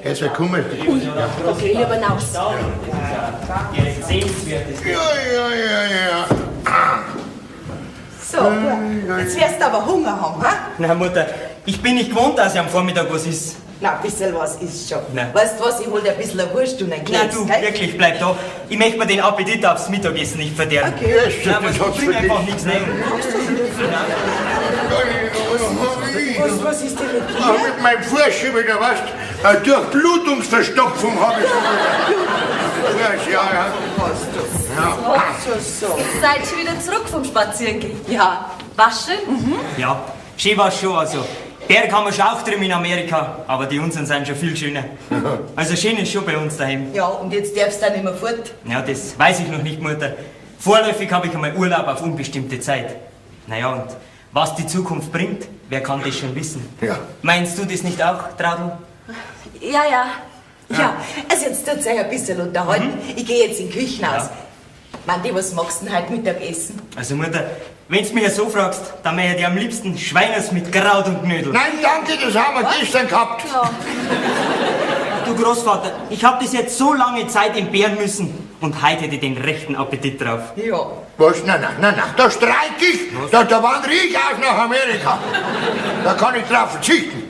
jetzt komm mal. Okay, lieber hinaus. Ihre sehenswerteste. Ja. So, jetzt wirst du aber Hunger haben, ha? Na Mutter, ich bin nicht gewohnt, dass ich am Vormittag was isst. Na, ein bisschen was ist schon. Nein. Weißt du was, ich hol dir ein bisschen Wurst und ein Na Keks, du, gell? wirklich, bleib da. Ich möchte mir den Appetit aufs Mittagessen nicht verderben. Okay. Na, aber Das ich hat's bring für einfach dich. nichts nehmen. Was ist denn mit dir? Ach, mit meinem Fuß schon wieder, weißt du? Eine Durchblutungsverstopfung habe ich schon. Ja. So. Seid ihr wieder zurück vom Spazierengehen? Ja. Was schön? Ja, schön war's schon. Also, Berg haben wir schon auch drüben in Amerika, aber die unseren sind schon viel schöner. Also schön ist schon bei uns daheim. Ja, und jetzt darfst du dann nicht mehr fort. Ja, das weiß ich noch nicht, Mutter. Vorläufig habe ich einmal Urlaub auf unbestimmte Zeit. Naja, und was die Zukunft bringt, wer kann das schon wissen? Ja. Meinst du das nicht auch, Traudl? Ja. Ja, also jetzt tut's euch ein bisschen unterhalten. Ich gehe jetzt in die Küche raus. Mandi, was machst du denn heute Mittagessen? Also Mutter, wenn du mich so fragst, dann möchte ich am liebsten Schweiners mit Kraut und Knödel. Nein, danke, das haben wir gestern gehabt. Ja. Du Großvater, ich habe das jetzt so lange Zeit entbehren müssen und heute hätte ich den rechten Appetit drauf. Ja. Was? Nein, da streik ich. Da wandere ich auch nach Amerika. Da kann ich drauf verzichten.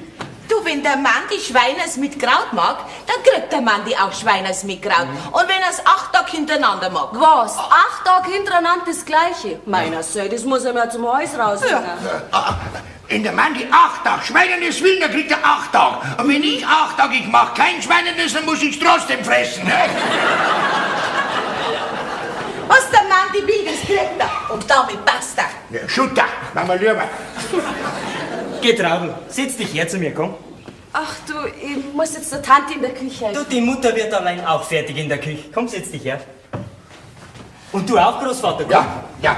Du, wenn der Mandi Schweiners mit Kraut mag, dann kriegt der Mandi auch Schweiners mit Kraut. Und wenn er es 8 Tage hintereinander mag. Was? 8 Tage hintereinander das Gleiche? Meiner Söhne, das muss er mir zum Haus rausbringen. In der Mann die 8 Tage Schweinenes will, dann kriegt er 8 Tage. Und wenn ich 8 Tage, ich mach kein Schweinenes, dann muss ich trotzdem fressen. Ne? Was der Mandi will, das kriegt er. Und damit passt er. Ja, Schutter, machen wir lieber. Geh, Traudl, setz dich her zu mir, komm. Ach du, ich muss jetzt der Tante in der Küche helfen. Du, die Mutter wird allein auch fertig in der Küche. Komm, setz dich her. Und du auch, Großvater, komm. Ja.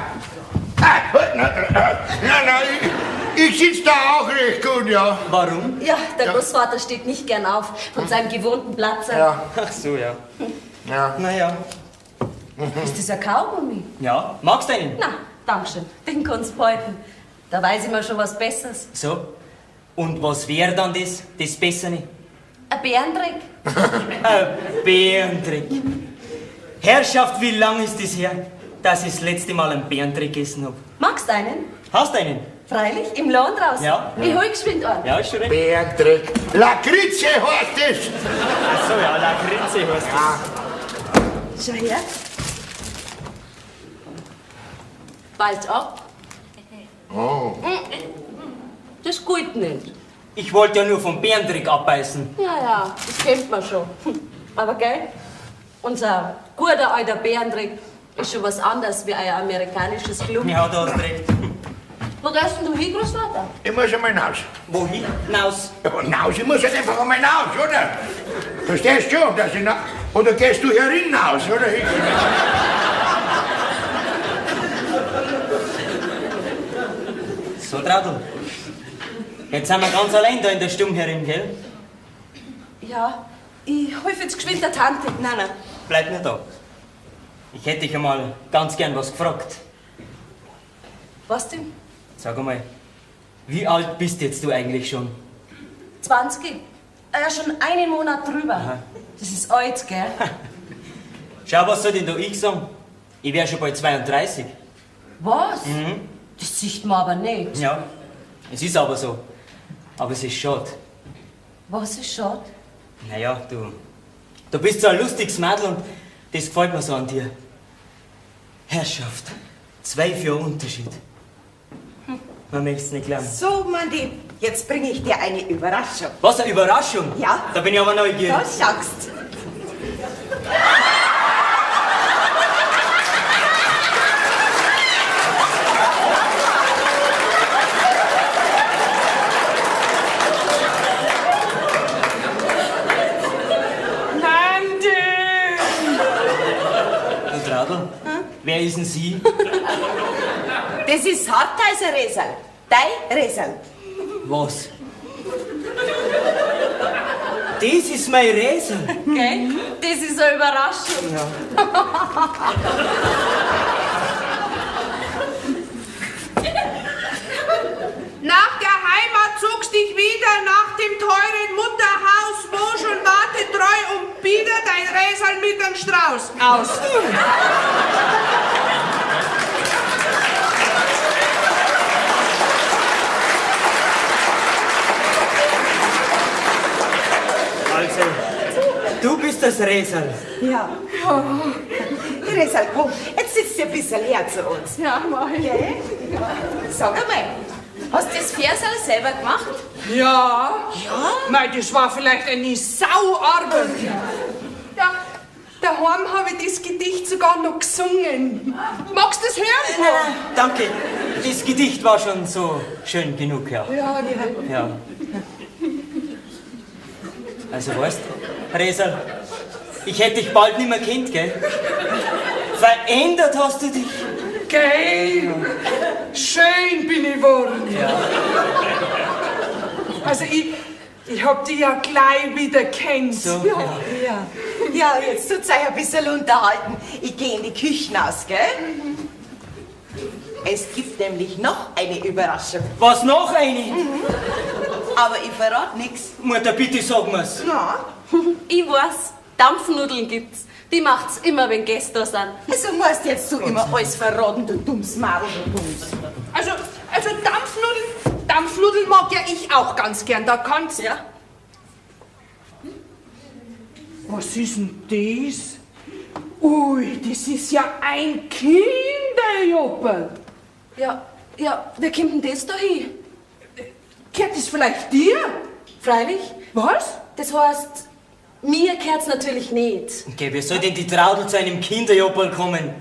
Nein, ich sitze da auch recht gut, ja. Warum? Ja, der Großvater steht nicht gern auf von seinem gewohnten Platz. Ja. Ach so, ja. Ja. Naja. Ist das ein Kaugummi? Ja, magst du einen? Na, Dankeschön. Den kannst du behalten. Da weiß ich mir schon was Besseres. So. Und was wäre dann das Bessere? Ein Bärendreck? Ein Bärentrick. Herrschaft, wie lang ist das her, dass ich das letzte Mal einen Bärentrick gegessen habe? Magst du einen? Hast du einen? Freilich, im Laden draußen. Ja. Ich hol geschwind an. Ja, ist schon recht. Bergdreck. Lakritze heißt es. Ach so, ja, Lakritze heißt das. Schau her. Bald ab. Oh. Das geht nicht. Ich wollte ja nur vom Bärentrick abbeißen. Ja, das kennt man schon. Aber gell, unser guter alter Bärendreck ist schon was anderes wie ein amerikanisches Club. Ja, du hast recht. Wo gehst denn du hin, Großvater? Ich muss einmal hinaus. Wohin? Hinaus. Ja, aber hinaus, ich muss halt einfach einmal hinaus, oder? Verstehst du schon, dass ich oder gehst du herin hinaus, oder? So, Traudl. Jetzt sind wir ganz allein da in der Stumm herin, gell? Ja, ich helfe jetzt geschwind der Tante. Nein, bleib nur da. Ich hätte dich einmal ganz gern was gefragt. Was denn? Sag einmal, wie alt bist jetzt du eigentlich schon? 20? Ja, schon einen Monat drüber. Aha. Das ist alt, gell? Schau, was soll denn da ich sagen? Ich wär schon bald 32. Was? Das sieht man aber nicht. Ja, es ist aber so. Aber es ist schade. Was ist schade? Naja, du bist so ein lustiges Mädel und das gefällt mir so an dir. Herrschaft, 12 Jahre Unterschied. Man möchte es nicht glauben. So, Mandy, jetzt bringe ich dir eine Überraschung. Was, eine Überraschung? Ja. Da bin ich aber neugierig. Da schaust. Du Traudl, wer ist denn sie? Das ist Hartheiser Resal. Dein Resal. Was? Das ist mein Räsel. Gell? Das ist eine Überraschung. Nach der Heimat zogst dich wieder nach dem teuren Mutterhaus, wo schon wartet treu und bieder dein Räsal mit dem Strauß aus. Also, du bist das Räsel. Ja. Resal, komm, jetzt sitzt du ein bisschen näher zu uns. Ja, mach ich. Gell? Sag einmal. Hast du das Versal selber gemacht? Ja? Ja? Mei, das war vielleicht eine Sauarbeit. Ja, daheim habe ich das Gedicht sogar noch gesungen. Magst du das hören? Danke, das Gedicht war schon so schön genug, ja. Ja. Also weißt, Räsel, ich hätte dich bald nicht mehr kennt, gell? Verändert hast du dich. Gell? Schön bin ich geworden. Ja. Also ich hab dich ja gleich wieder kennt. So, Ja, jetzt tut's euch ein bisschen unterhalten. Ich gehe in die Küche aus, gell? Es gibt nämlich noch eine Überraschung. Was noch eine? Aber ich verrate nichts. Mutter, bitte sag mir's. Na, Ich weiß, Dampfnudeln gibt's. Die macht's immer, wenn Gäste da sind. also musst jetzt du immer alles verraten, du dummes Maul, du dummes. Also Dampfnudeln mag ja ich auch ganz gern. Da kannst Ja? Was ist denn das? Ui, das ist ja ein Kinderjoppel. Ja, wer kommt denn das da hin? Gehört das vielleicht dir? Freilich? Was? Das heißt, mir gehört's natürlich nicht. Okay, wie soll denn die Traudel zu einem Kinderjoppel kommen?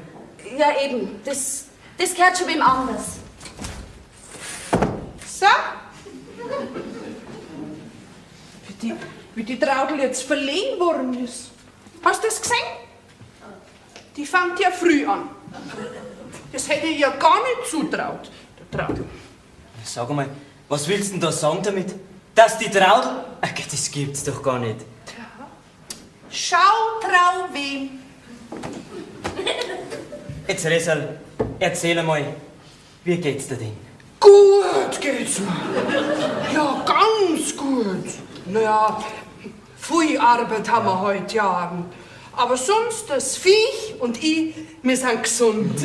Ja, eben. Das gehört schon wem anders. So? Wie die Traudel jetzt verlegen worden ist. Hast du das gesehen? Die fängt ja früh an. Das hätte ich ja gar nicht zutraut, der Traudel. Sag mal, was willst du denn da sagen damit? Dass die Traudel... Ach, das gibt's doch gar nicht. Schau, trau wem. Jetzt, Räsel, erzähl einmal, wie geht's dir denn? Gut geht's mir. Ja, ganz gut. Naja, viel Arbeit haben wir heute, ja. Aber sonst, das Viech und ich, wir sind gesund.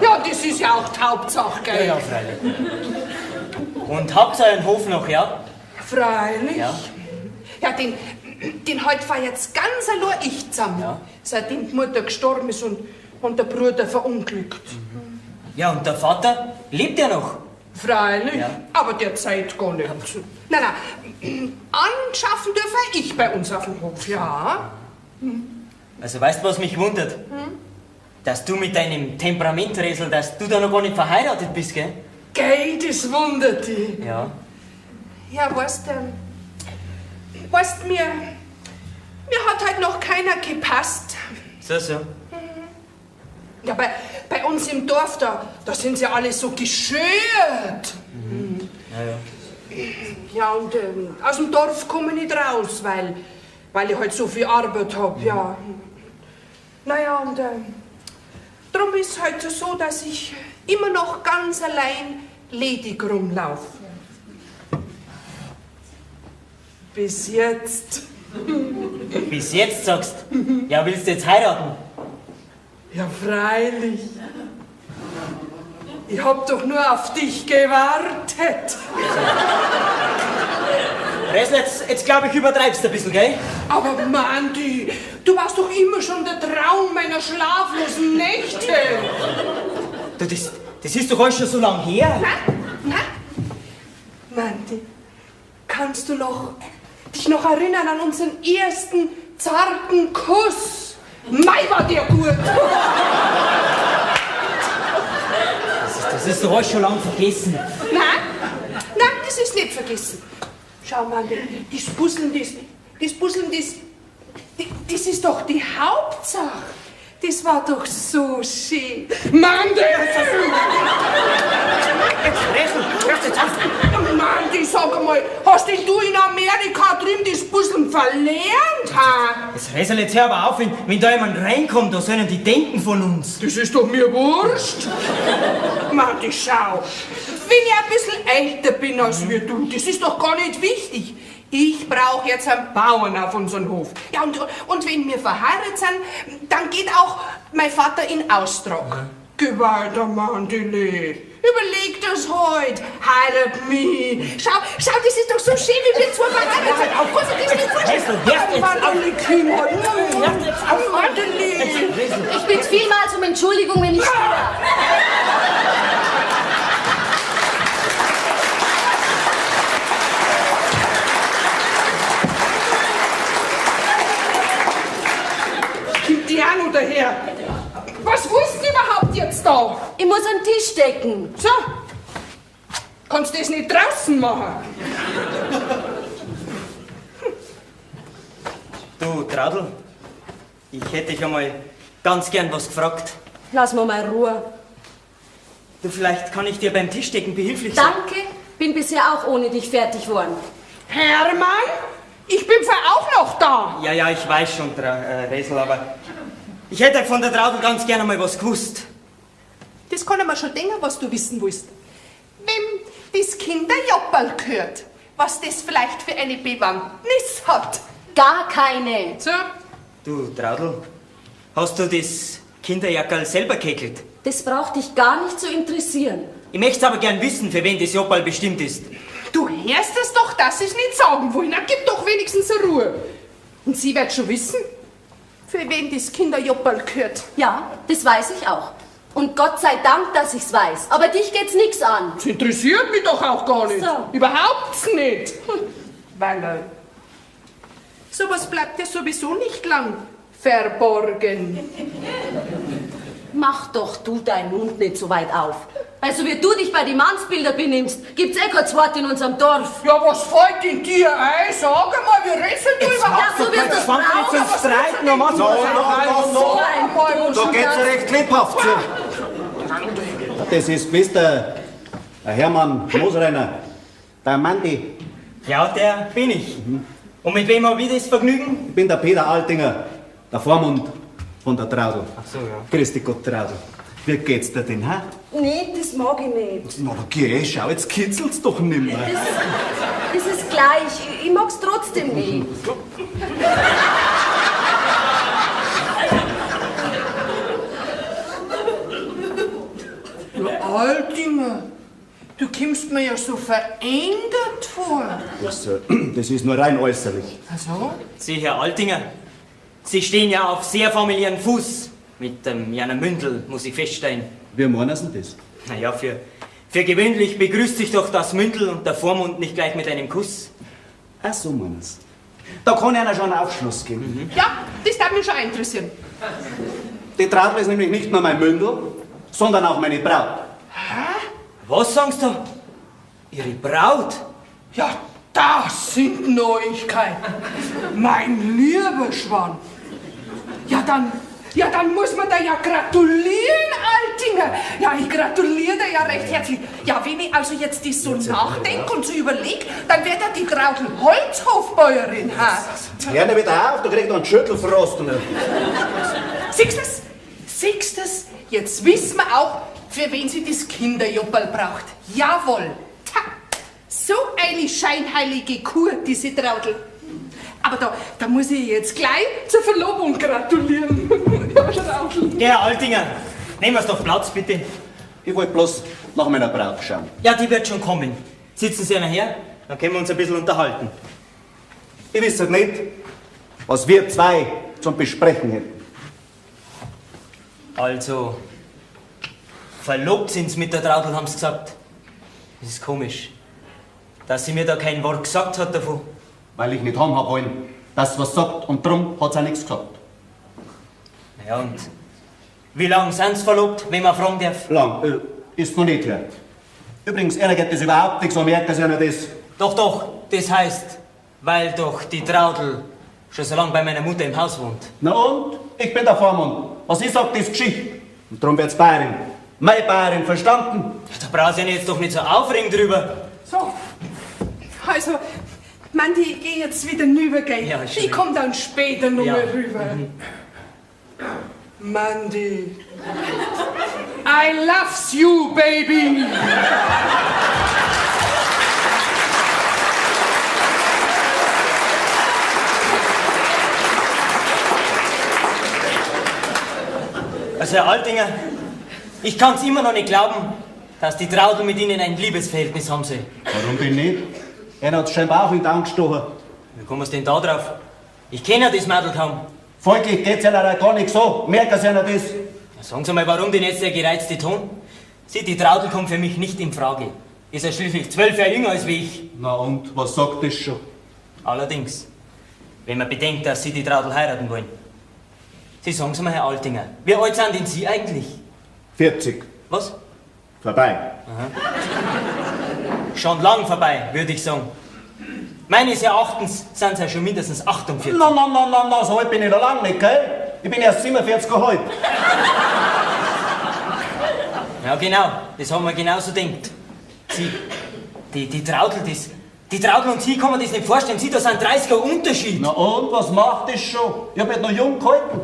Ja, das ist ja auch die Hauptsache, gell? Ja, freilich. Und habt ihr einen Hof noch, ja? Freilich. Ja. Ja, den heute war jetzt ganz allein ich zusammen. Ja. Seitdem die Mutter gestorben ist und der Bruder verunglückt. Ja, und der Vater lebt ja noch. Freilich, Ja. aber der Zeit gar nicht. Nein, anschaffen dürfe ich bei uns auf dem Hof, ja. Also weißt du, was mich wundert? Dass du mit deinem Temperament, Räsel, dass du da noch gar nicht verheiratet bist, gell? Gell, das wundert dich. Ja. Ja, weißt mir hat halt noch keiner gepasst. So. Ja, bei uns im Dorf, da sind sie alle so geschört. Ja. Ja, und aus dem Dorf komme ich nicht raus, weil ich halt so viel Arbeit hab, ja. Naja, und Drum ist es heute so, dass ich immer noch ganz allein ledig rumlaufe. Bis jetzt. Bis jetzt sagst. Ja, willst du jetzt heiraten? Ja, freilich. Ich hab doch nur auf dich gewartet. Resl, jetzt glaube ich, übertreibst du ein bisschen, gell? Aber Mandy, du warst doch immer schon der Traum meiner schlaflosen Nächte. Du, das ist doch alles schon so lang her. Na? Mandy, kannst du dich noch erinnern an unseren ersten zarten Kuss? Mei, war der gut. Das ist doch alles schon lang vergessen. Nein, das ist nicht vergessen. Schau mal, das Puzzeln, das ist doch die Hauptsache. Das war doch so schön. Mann, Mann, sag mal, hast denn du in Amerika drüben das Puzzeln verlernt? Jetzt Resl, jetzt hör aber auf, wenn da jemand reinkommt, da sollen die denken von uns. Das ist doch mir wurscht. Mann, schau, wenn ich ein bisschen älter bin als wir du, das ist doch gar nicht wichtig. Ich brauche jetzt einen Bauern auf unseren Hof. Ja, und wenn wir verheiratet sind, dann geht auch mein Vater in Austrag. Geh weiter, Mandele. Überleg das heute. Heirat mich. Schau, das ist doch so schön, wie wir zwei verheiratet sind. Auf was ist das nicht so schön? Mandele. Ich bitte vielmals um Entschuldigung, wenn ich störe. Die Anu daher. Was willst du überhaupt jetzt da? Ich muss einen Tisch decken. So. Kannst du das nicht draußen machen? Du, Traudl, ich hätte dich einmal ganz gern was gefragt. Lass mir mal Ruhe. Du, vielleicht kann ich dir beim Tischdecken behilflich sein. Danke, bin bisher auch ohne dich fertig worden. Hermann, ich bin auch noch da. Ja, ich weiß schon, Resl, aber ich hätte von der Traudl ganz gerne mal was gewusst. Das kann ich mir schon denken, was du wissen willst. Wem das Kinderjopperl gehört, was das vielleicht für eine Bewandtnis hat. Gar keine. So, Du, Traudl, hast du das Kinderjackerl selber gekäkelt? Das braucht dich gar nicht zu interessieren. Ich möchte aber gern wissen, für wen das Jopperl bestimmt ist. du hörst es doch, dass ich nicht sagen will. Na, gib doch wenigstens Ruhe. Und sie wird schon wissen, für wen das Kinderjopperl gehört. Ja, das weiß ich auch. Und Gott sei Dank, dass ich's weiß. Aber dich geht's nix an. Das interessiert mich doch auch gar nicht. So. Überhaupt nicht. Weil sowas bleibt ja sowieso nicht lang verborgen. Mach doch du deinen Mund nicht so weit auf. Also wie du dich bei den Mannsbilder benimmst, gibt's kein Wort in unserem Dorf. Ja, was fällt in dir ein? Sag mal, wie redest du überhaupt? Ja, so wird das Fang nicht brauchen. zum Streiten, noch was. So ein Da geht's ja recht lebhaft zu. Das ist gewiss der Hermann Moosrenner, der Mandi. Ja, der bin ich. Und mit wem hab ich das Vergnügen? Ich bin der Peter Altinger, der Vormund von der Traudl. Ach so, ja. Grüß dich Gott, Traudl. Wie geht's dir denn, hä? Nee, das mag ich nicht. Na, geh, schau, jetzt kitzelt's doch nimmer. Das ist gleich. Ich mag's trotzdem nicht. Du Altinger, du kommst mir ja so verändert vor. Das ist nur rein äußerlich. Ach so? Sie, Herr Altinger, Sie stehen ja auf sehr familiären Fuß mit dem Jana Mündel, muss ich feststellen. Wie meinen Sie das? Naja, für gewöhnlich begrüßt sich doch das Mündel und der Vormund nicht gleich mit einem Kuss. Ach so, meinen Sie. Da kann einer schon einen Aufschluss geben. Ja, das darf mich schon interessieren. Die Traudl ist nämlich nicht nur mein Mündel, sondern auch meine Braut. Was sagst du? Ihre Braut? Ja, das sind Neuigkeiten. Mein lieber Schwan. Ja, dann muss man da ja gratulieren, Altinger. Ja, ich gratuliere dir ja recht herzlich. Ja, wenn ich also jetzt das so nachdenke und so überlege, dann wird ja die Traudl Holzhofbäuerin. Ha? Hör dir wieder auf, du kriegst noch einen Schüttelfrost. Siehst Siehst du's? Jetzt wissen wir auch, für wen sie das Kinderjupperl braucht. Jawohl. Ta. So eine scheinheilige Kur, diese Traudel. Aber da muss ich jetzt gleich zur Verlobung gratulieren. Ja, Traudel. Herr Altinger, nehmen Sie doch Platz, bitte. Ich wollte bloß nach meiner Braut schauen. Ja, die wird schon kommen. Sitzen Sie einer her, dann können wir uns ein bisschen unterhalten. Ich wüsste nicht, was wir zwei zum Besprechen hätten. Also, verlobt sind Sie mit der Traudel, haben Sie gesagt. Das ist komisch, dass sie mir da kein Wort gesagt hat davon. Weil ich nicht haben hab wollen, dass sie was sagt und drum hat sie auch nichts gesagt. Ja, und wie lange sind Sie verlobt, wenn man fragen darf? Lang, ist noch nicht her. Übrigens, er geht das überhaupt nichts, so merkt das ja nicht das. Doch, das heißt, weil doch die Traudel schon so lange bei meiner Mutter im Haus wohnt. Na und? Ich bin der Vormund. Was ich sag, das ist Geschichte. Und darum wird's Bayerin. Meine Bayerin, verstanden? Ja, da brauchst du ja jetzt doch nicht so aufregen drüber. So. Also, Mandy, ich geh jetzt wieder rüber, gell? Ja, ist schon ich komm dann später noch mal rüber. Mandy. I loves you, baby. Also, Herr Altinger, ich kann's immer noch nicht glauben, dass die Traudel mit Ihnen ein Liebesverhältnis haben soll. Warum denn nicht? Er hat scheinbar auch in den Augen gestochen. Wie kommen Sie denn da drauf? Ich kenne ja das Mädel kaum. Folglich geht's ja leider gar nicht so. Merken Sie ja nicht das? Ja, sagen Sie mal, warum denn jetzt der gereizte Ton? Sie, die Traudel kommt für mich nicht in Frage. Ist ja schließlich 12 Jahre jünger als wie ich. Na und, was sagt das schon? Allerdings, wenn man bedenkt, dass Sie die Traudel heiraten wollen. Sie sagen Sie mal, Herr Altinger, wie alt sind denn Sie eigentlich? 40. Was? Vorbei. Schon lang vorbei, würde ich sagen. Meines Erachtens sind Sie ja schon mindestens 48. Na, so alt bin ich noch lange nicht, gell? Ich bin erst 47,5. Ja, genau, das haben wir genauso gedacht. Sie, die Traudel, die Traudel und Sie kann man das nicht vorstellen. Sie, da sind 30 Jahre Unterschied. Na und, was macht das schon? Ich hab mich noch jung gehalten.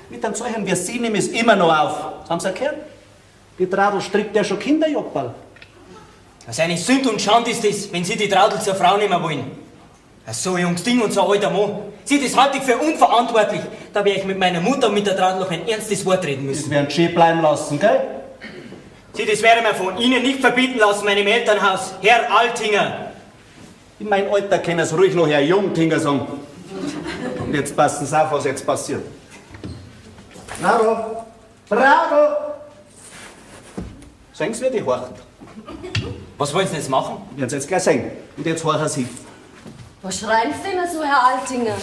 Mit einem solchen wie Sie nehmen es immer noch auf. Das haben Sie gehört? Die Traudel strickt ja schon Kinderjopperl. Also eine Sünd und Schande ist das, wenn Sie die Traudel zur Frau nehmen wollen. So ein junges Ding und so ein alter Mann. Sie, das halte ich für unverantwortlich. Da werde ich mit meiner Mutter und mit der Traudel noch ein ernstes Wort reden Das müssen. werden schön bleiben lassen, gell? Sie, das werde ich mir von Ihnen nicht verbieten lassen, meinem Elternhaus, Herr Altinger. In meinem Alter können Sie ruhig noch Herr Jungtinger sagen. Und jetzt passen Sie auf, was jetzt passiert. Bravo! Sehen Sie, wie die horcht? Was wollen Sie jetzt machen? Werden Sie jetzt gleich sehen. Und jetzt horchen Sie. Was schreien Sie denn so, Herr Altinger?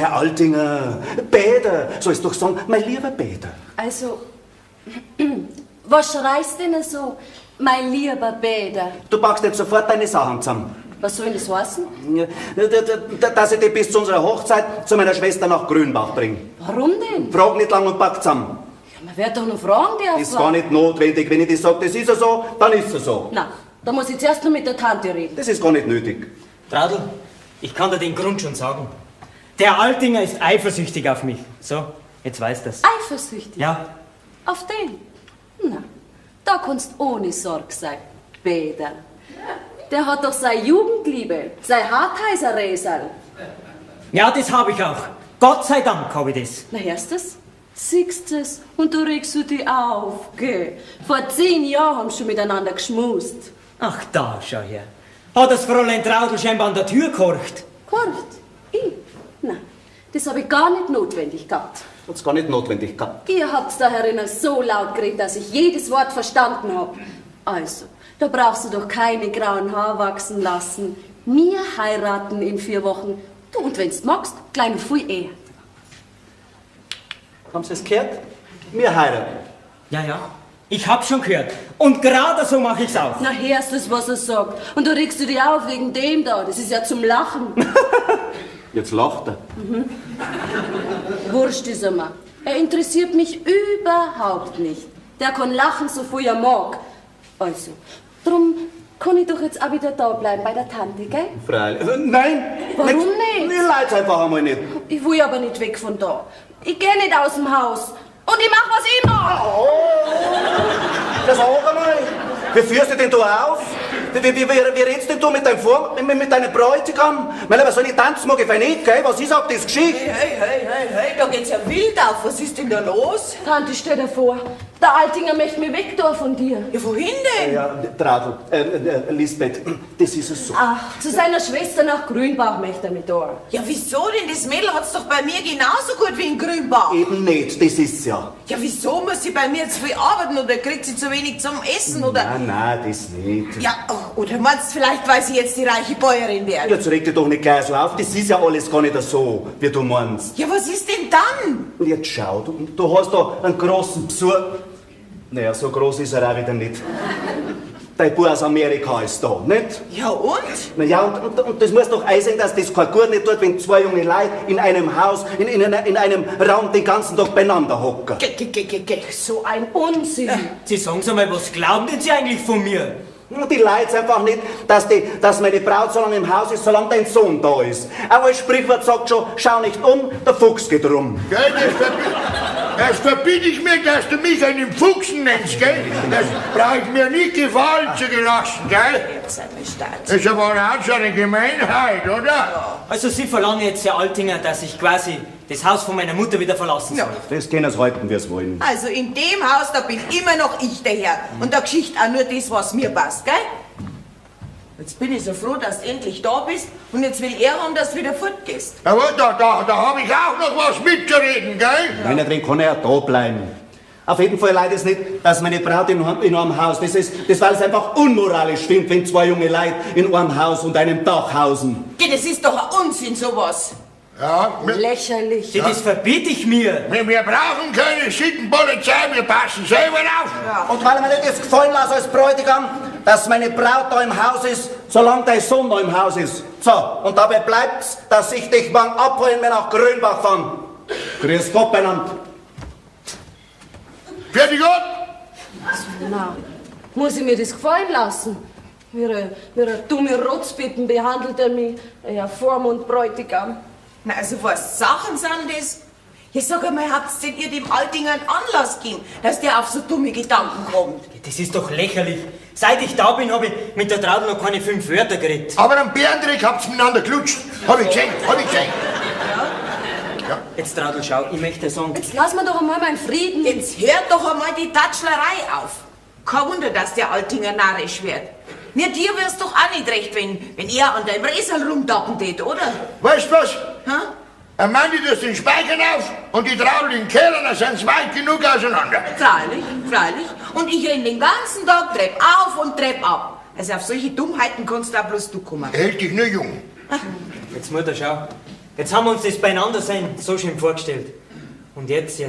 Herr Altinger. Bäder. Soll ich doch sagen, mein lieber Bäder. Also, was schreist denn so, mein lieber Bäder? Du packst jetzt sofort deine Sachen zusammen. Was soll das heißen? Ja, dass ich dich bis zu unserer Hochzeit zu meiner Schwester nach Grünbach bringe. Warum denn? Frag nicht lang und pack zusammen. Ja, man wird doch noch fragen dürfen. Ist gar nicht notwendig. Wenn ich dir sage, das ist ja so, dann ist es so. Na, da muss ich zuerst noch mit der Tante reden. Das ist gar nicht nötig. Traudel, ich kann dir den Grund schon sagen. Der Altinger ist eifersüchtig auf mich. So, jetzt weißt du das. Eifersüchtig? Ja, Auf den? Na, da kannst ohne Sorge sein, Bäder. Der hat doch seine Jugendliebe, sein Hartheiser-Resal. ja, das habe ich auch. Gott sei Dank habe ich das. Na, hörst du's? Siehst du's? Und du regst du dich auf, gell? Vor 10 Jahren haben sie schon miteinander geschmust. Ach, da, schau her. Hat das Fräulein Traudel scheinbar an der Tür gehorcht? Gehört? Ich? Na, das habe ich gar nicht notwendig gehabt. Hat's gar nicht notwendig gehabt. Ihr habt's da herinnen so laut geredet, dass ich jedes Wort verstanden hab. Also, da brauchst du doch keine grauen Haare wachsen lassen. Wir heiraten in 4 Wochen. Du, und wenn's magst, gleich noch viel eher. Haben Sie es gehört? Wir heiraten. Ja, ja. Ich hab schon gehört. Und gerade so mache ich's auch. Na, hörst du's, was er sagt? Und da regst du dich auf wegen dem da. Das ist ja zum Lachen. Jetzt lacht er. Wurscht ist er mir. Er interessiert mich überhaupt nicht. Der kann lachen, so viel er mag. Also, drum kann ich doch jetzt auch wieder da bleiben bei der Tante, gell? Freilich. Nein! Warum nicht? Mir leid's einfach einmal nicht. Ich will aber nicht weg von da. Ich geh nicht aus dem Haus. Und ich mach, was ich mag. Das sag einmal. Wie führst du denn da auf? Wie redest denn du mit deinem Bräutigam? Mein Lieber, so eine Tanz mag ich nicht, gell? Was ist auch das Geschichte? Hey, da geht's ja wild auf. Was ist denn da los? Tante, stell dir vor, der Altinger möchte mich weg da von dir. Ja, wohin denn? Ja, Tradl, Lisbeth, das ist es so. Ach, zu seiner Schwester nach Grünbach möchte er mich da. Ja, wieso denn? Das Mädel hat's doch bei mir genauso gut wie in Grünbach. Eben nicht, das ist's ja. Ja, wieso muss sie bei mir zu viel arbeiten oder kriegt sie zu wenig zum Essen oder... Nein, das nicht. Ja, oder meinst du vielleicht, weil sie jetzt die reiche Bäuerin wird? Jetzt reg dich doch nicht gleich so auf, das ist ja alles gar nicht so, wie du meinst. Ja, was ist denn dann? Und jetzt schau, du hast da einen großen Besuch. Naja, so groß ist er auch wieder nicht. Dein Bub aus Amerika ist da, nicht? Ja, und? Naja, und das muss doch einsehen, dass das kein Gut nicht tut, wenn zwei junge Leute in einem Haus, in einem Raum den ganzen Tag beieinander hocken. So ein Unsinn. Sie sagen Sie mal, was glauben denn Sie eigentlich von mir? Die Leute einfach nicht, dass meine Braut so lange im Haus ist, solange dein Sohn da ist. Aber das Sprichwort sagt schon, schau nicht um, der Fuchs geht rum. Gell, das verbiete ich mir, dass du mich einen Fuchsen nennst, gell? Das brauche ich mir nicht gefallen zu gelassen, gell? Das ist aber auch so eine Gemeinheit, oder? Also Sie verlangen jetzt, Herr Altinger, dass ich quasi das Haus von meiner Mutter wieder verlassen soll. Das können sie halten, wie sie wollen. Also in dem Haus, da bin immer noch ich der Herr. Und da geschieht auch nur das, was mir passt, gell? Jetzt bin ich so froh, dass du endlich da bist und jetzt will er haben, dass du wieder fortgehst. Aber da habe ich auch noch was mitzureden, gell? Meinetwegen kann er ja da bleiben. Auf jeden Fall leid es nicht, dass meine Braut in einem Haus, weil es einfach unmoralisch stimmt, wenn zwei junge Leute in einem Haus und einem Dach hausen. Ja, das ist doch ein Unsinn, sowas. Ja, Lächerlich. Das verbiete ich mir. wir brauchen keine Sittenpolizei, wir passen selber auf. Ja. Und weil mir nicht das gefallen lasse als Bräutigam, dass meine Braut da im Haus ist, solange dein Sohn da im Haus ist. So, und dabei bleibt's, dass ich dich morgen abholen, wenn wir nach Grünbach fahren. Grüß Gott beieinander. Fertig Gott? Na, muss ich mir das gefallen lassen? Wie eine dumme Rotzbitten behandelt er mich, ja, Vormund Bräutigam. Na, also was Sachen sind das? Ja, sag einmal, habt's denn ihr dem Altinger einen Anlass gegeben, dass der auf so dumme Gedanken kommt? Das ist doch lächerlich. Seit ich da bin, habe ich mit der Traudl noch keine 5 Wörter geredet. Aber am Bärendreck habt's miteinander gelutscht. Hab ich gesehen. Jetzt, Traudl, schau, ich möchte sagen... Jetzt lass mir doch einmal meinen Frieden. Jetzt hört doch einmal die Tatschlerei auf. Kein Wunder, dass der Altinger narrisch wird. Ja, dir wär's doch auch nicht recht, wenn er an deinem Räsel rumtappen tät, oder? Weißt du was? Hä? Er meint das den Speichern auf und die Traudl in den Keller, dann sind's weit genug auseinander. Freilich. Und ich renn den ganzen Tag Trepp auf und Trepp ab. Also auf solche Dummheiten kannst auch bloß du kommen. Hält dich nur jung. Jetzt, Mutter, schau. Jetzt haben wir uns das Beieinandersein so schön vorgestellt. Und jetzt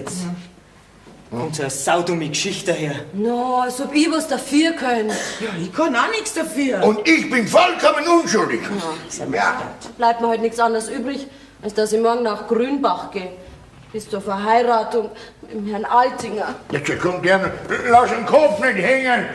kommt so eine saudumme Geschichte her. No, als ob ich was dafür könnte. Ja, ich kann auch nichts dafür. Und ich bin vollkommen unschuldig. Ja. Bleibt mir halt nichts anderes übrig, als dass ich morgen nach Grünbach gehe. Bis zur Verheiratung mit dem Herrn Altinger. Jetzt kommt der, lass den Kopf nicht hängen.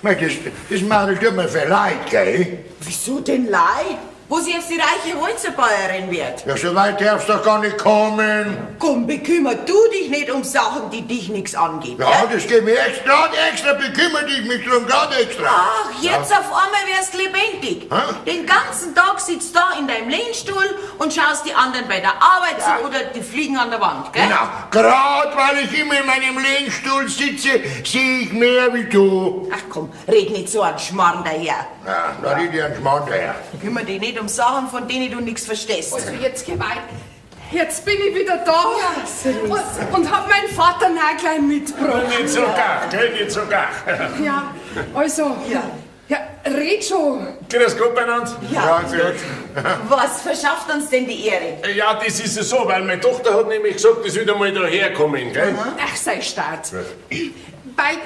Das macht mir für leid, gell? Wieso denn Leid? Wo sie jetzt die reiche Holzerbäuerin wird. Ja, so weit darfst du doch gar nicht kommen. Komm, bekümmer du dich nicht um Sachen, die dich nichts angehen. Ja, das geht mir extra, bekümmert dich mich drum, gerade extra. Ach, jetzt auf einmal wärst lebendig. Hä? Den ganzen Tag sitzt da in deinem Lehnstuhl und schaust die anderen bei der Arbeit zu oder die fliegen an der Wand, gell? Genau, gerade weil ich immer in meinem Lehnstuhl sitze, sehe ich mehr wie du. Ach komm, red nicht so ein Schmarrn daher. Ja, da red ich einen Schmarrn daher. Kümmer dich nicht um Sachen, von denen du nichts verstehst. Also jetzt geh weit. Jetzt bin ich wieder da und hab meinen Vater auch gleich mitgebracht. Nicht so gar, gell, nicht so gar. Ja, also, ja, red schon. Grüß Gott beieinander. Ja. gut. Was verschafft uns denn die Ehre? Ja, das ist ja so, weil meine Tochter hat nämlich gesagt, das wird einmal daherkommen, gell? Ach, sei stark. Weil,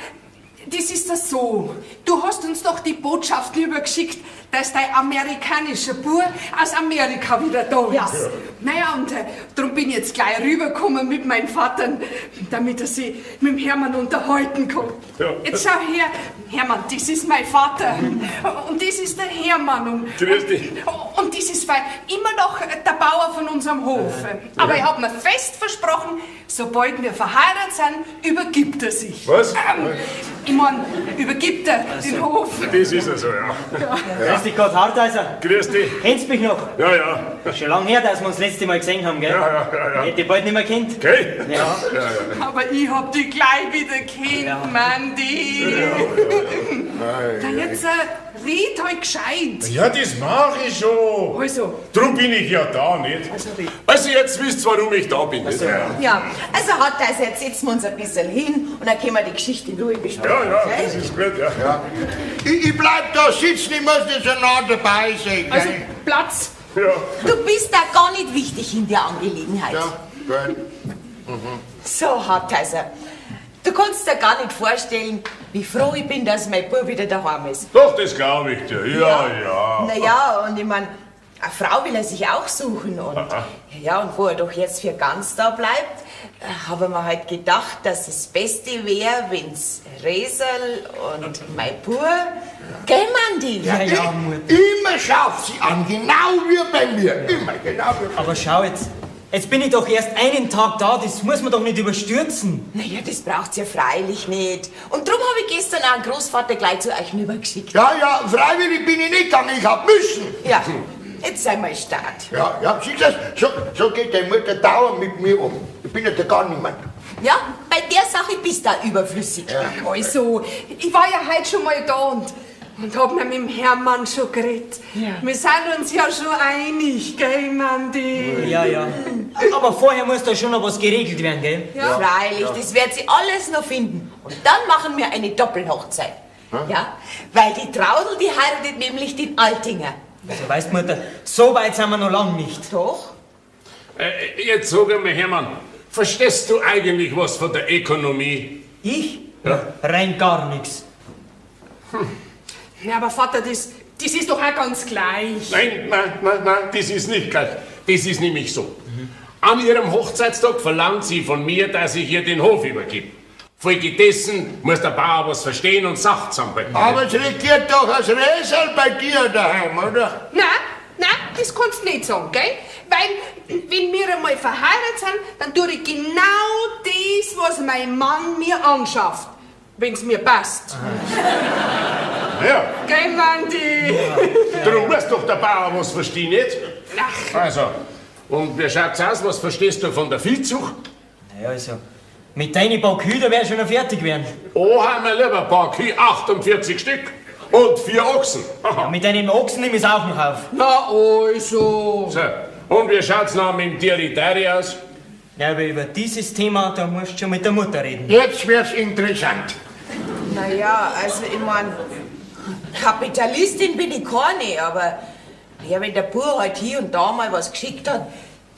das ist das so. Du hast uns doch die Botschaft übergeschickt, dass dein amerikanischer Bub aus Amerika wieder da ist. Ja. Naja, und darum bin ich jetzt gleich rübergekommen mit meinem Vater, damit er sich mit dem Hermann unterhalten kann. Ja. Jetzt schau her, Hermann, das ist mein Vater. Und das ist der Hermann. Grüß dich. Und das ist immer noch der Bauer von unserem unserem Hof. Aber ich hab mir fest versprochen, sobald wir verheiratet sind, übergibt er sich. Was? Ich mein, übergibt er den Hof. Das ist ja so, ja. Grüß dich Gott, Harteiser. Grüß dich. Kennst mich noch? Ja, ja. Schon lange her, dass wir uns das letzte Mal gesehen haben, gell? Ja. Hätte ich bald nicht mehr kennt. Okay? Ja. Aber ich hab die gleich wieder kennt, Mandy. Na jetzt red halt gescheit. Ja, das mach ich schon. Also, Drum bin ich ja da, nicht? Also jetzt wisst ihr, warum ich da bin, nicht? Ja, also Harteiser, jetzt setzen wir uns ein bisschen hin und dann können wir die Geschichte in Ruhe besprechen. Ja, das ist gut, ja. Ich bleib da sitzen, ich muss nicht so nah dabei sein. also gell? Platz. Ja. Du bist da gar nicht wichtig in der Angelegenheit. Ja, gut. So, Harteiser, du kannst dir gar nicht vorstellen, wie froh ich bin, dass mein Bub wieder daheim ist. Doch, das glaube ich dir. Ja. Naja, und ich mein, eine Frau will er sich auch suchen. Und, ja, und wo er doch jetzt für ganz da bleibt, habe ich mir halt gedacht, dass das Beste wäre, wenn's Resel und mein Bub, gell, Mandy? Ja, Mutter. Immer schafft sie an, genau wie bei mir. Immer, genau wie bei mir. Aber schau jetzt bin ich doch erst einen Tag da, das muss man doch nicht überstürzen. Naja, das braucht's ja freilich nicht. Und drum habe ich gestern auch einen Großvater gleich zu euch rübergeschickt. Ja, freiwillig bin ich nicht gegangen, ich hab müssen. Ja, jetzt sei mal Start. Ja, siehst du, so geht deine Mutter dauernd mit mir um. Ich bin ja da gar niemand. Ja, bei der Sache bist du auch überflüssig. Also, ich war ja heute schon mal da und hab mir mit dem Hermann schon geredet. Ja. Wir sind uns ja schon einig, gell, Mandy? Ja. Aber vorher muss da schon noch was geregelt werden, gell? Ja. Freilich, das wird sie alles noch finden. Und dann machen wir eine Doppelhochzeit. Ja, weil die Traudel, die heiratet nämlich den Altinger. Also weißt Mutter, so weit sind wir noch lang nicht. Doch? Jetzt sag einmal, Hermann, verstehst du eigentlich was von der Ökonomie? Ich? Ja. Rein gar nichts. Ja, aber Vater, das ist doch auch ganz gleich. Nein, das ist nicht gleich. Das ist nämlich so. An ihrem Hochzeitstag verlangt sie von mir, dass ich ihr den Hof übergebe. Folgedessen muss der Bauer was verstehen und Sachen zusammenhalten. Aber es regiert doch als Resel bei dir daheim, oder? Nein, das kannst du nicht sagen, gell? Weil, wenn wir einmal verheiratet sind, dann tue ich genau das, was mein Mann mir anschafft. Wenn's mir passt. Ja, Gell, Mandy? darum muss doch der Bauer was verstehen, nicht? Ach, Also, und wie schaut's aus? Was verstehst du von der Viehzucht? Naja, also, mit deinen paar Kühen, da wär schon noch fertig werden. Oh, haben wir lieber ein paar Kühe, 48 Stück. Und 4 Ochsen. Ja, mit deinen Ochsen nehme ich auch noch auf. na also. So, und wie schaut's noch mit dem Territori aus? Ja, aber über dieses Thema, da musst du schon mit der Mutter reden. Jetzt wird's interessant. Naja, also ich mein, Kapitalistin bin ich keine, aber ja, wenn der Bub halt hier und da mal was geschickt hat,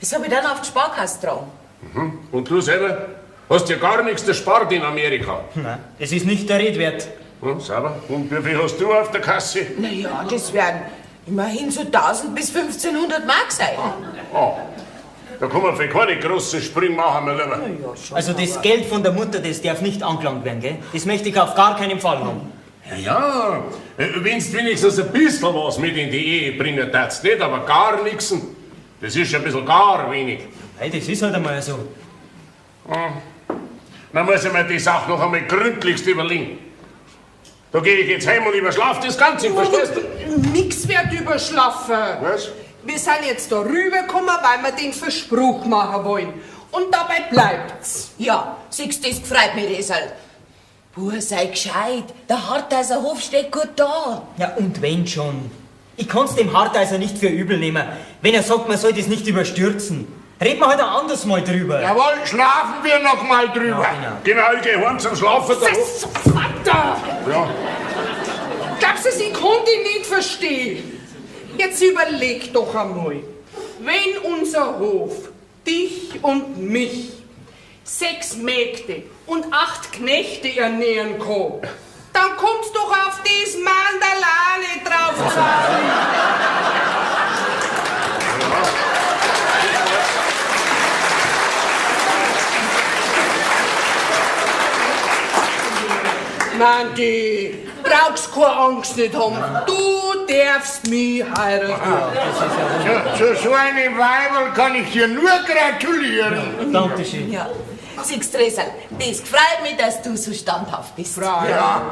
das habe ich dann auf die Sparkasse getragen. Und du selber? Hast ja gar nichts gespart in Amerika. Nein, das ist nicht der Rede wert. Sauber. Und wie viel hast du auf der Kasse? Naja, das werden immerhin so 1000 bis 1500 Mark sein. Da kann man für keine großen Sprünge machen, mein Lieber. Also das Geld von der Mutter, das darf nicht angelangt werden, gell? Das möchte ich auf gar keinen Fall haben. Ja, wenn's wenigstens ein bisschen was mit in die Ehe bringen darfst, nicht, aber gar nichts. Das ist ein bisschen gar wenig. Hey, das ist halt einmal so. Dann muss ich mir die Sache noch einmal gründlichst überlegen. Da gehe ich jetzt heim und überschlaf das Ganze, verstehst du? Nix wird überschlafen. Was? Wir sind jetzt da rübergekommen, weil wir den Verspruch machen wollen. Und dabei bleibt's. Ja, siehst du, das gefreut mich, Resal. Bub, sei gescheit, der Harteiser Hof steht gut da. Ja, und wenn schon? Ich kann's dem Harteiser nicht für übel nehmen, wenn er sagt, man soll das nicht überstürzen. Reden wir halt ein anderes Mal drüber. Jawohl, schlafen wir noch mal drüber. Genau. Genau, ich geh heim zum Schlafen. Das Vater! Ja. Glaubst du, sie konnte ihn nicht verstehen? Jetzt überleg doch einmal. Wenn unser Hof dich und mich, 6 Mägde und 8 Knechte ernähren kann, dann kommst doch auf das Mandalane drauf zusammen. Mandy, brauchst keine Angst nicht haben. Du darfst mich heiraten. Zu so einem Weiberl kann ich dir nur gratulieren. Dankeschön. Ja. Siehst, Resal, das freut mich, dass du so standhaft bist. Ja.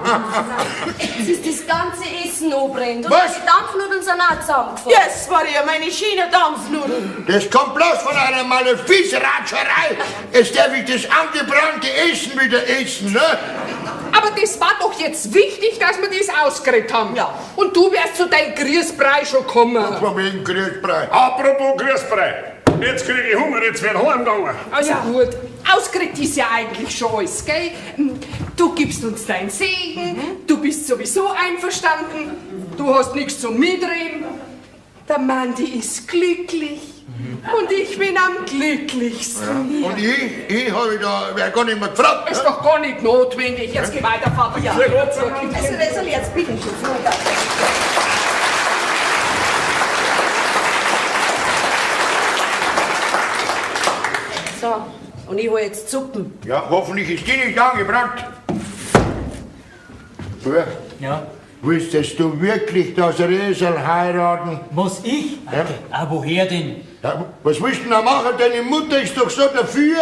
Jetzt ist das ganze Essen anbrennt. Und Was? die Dampfnudeln sind auch zusammengefallen. Ja, das war ja meine schöne Dampfnudeln. Das kommt bloß von einer Malefizratscherei. Jetzt darf ich das angebrannte Essen wieder essen, ne? Aber das war doch jetzt wichtig, dass wir das ausgeredet haben. Ja. Und du wärst zu deinem Grießbrei schon kommen. Von wegen Grüßbrei. Apropos Grüßbrei. Jetzt kriege ich Hunger, jetzt wird heimgegangen. Also gut, ausgeredet ist ja eigentlich schon alles, gell? Du gibst uns deinen Segen, du bist sowieso einverstanden, du hast nichts zum Mitreden. Der Mandy ist glücklich und ich bin am glücklichsten. Und ich habe da wer gar nicht mehr gefragt. Ist doch gar nicht notwendig. Jetzt geh weiter, Vater. Ja. Also, Resal, jetzt bitte schon. So, und ich hol jetzt Suppen. Ja, hoffentlich ist die nicht angebrannt. Du, Ja. willst du wirklich das Resal heiraten? Was, ich? Ja. Ah, woher denn? Ja, was willst du denn da machen? Deine Mutter ist doch so dafür.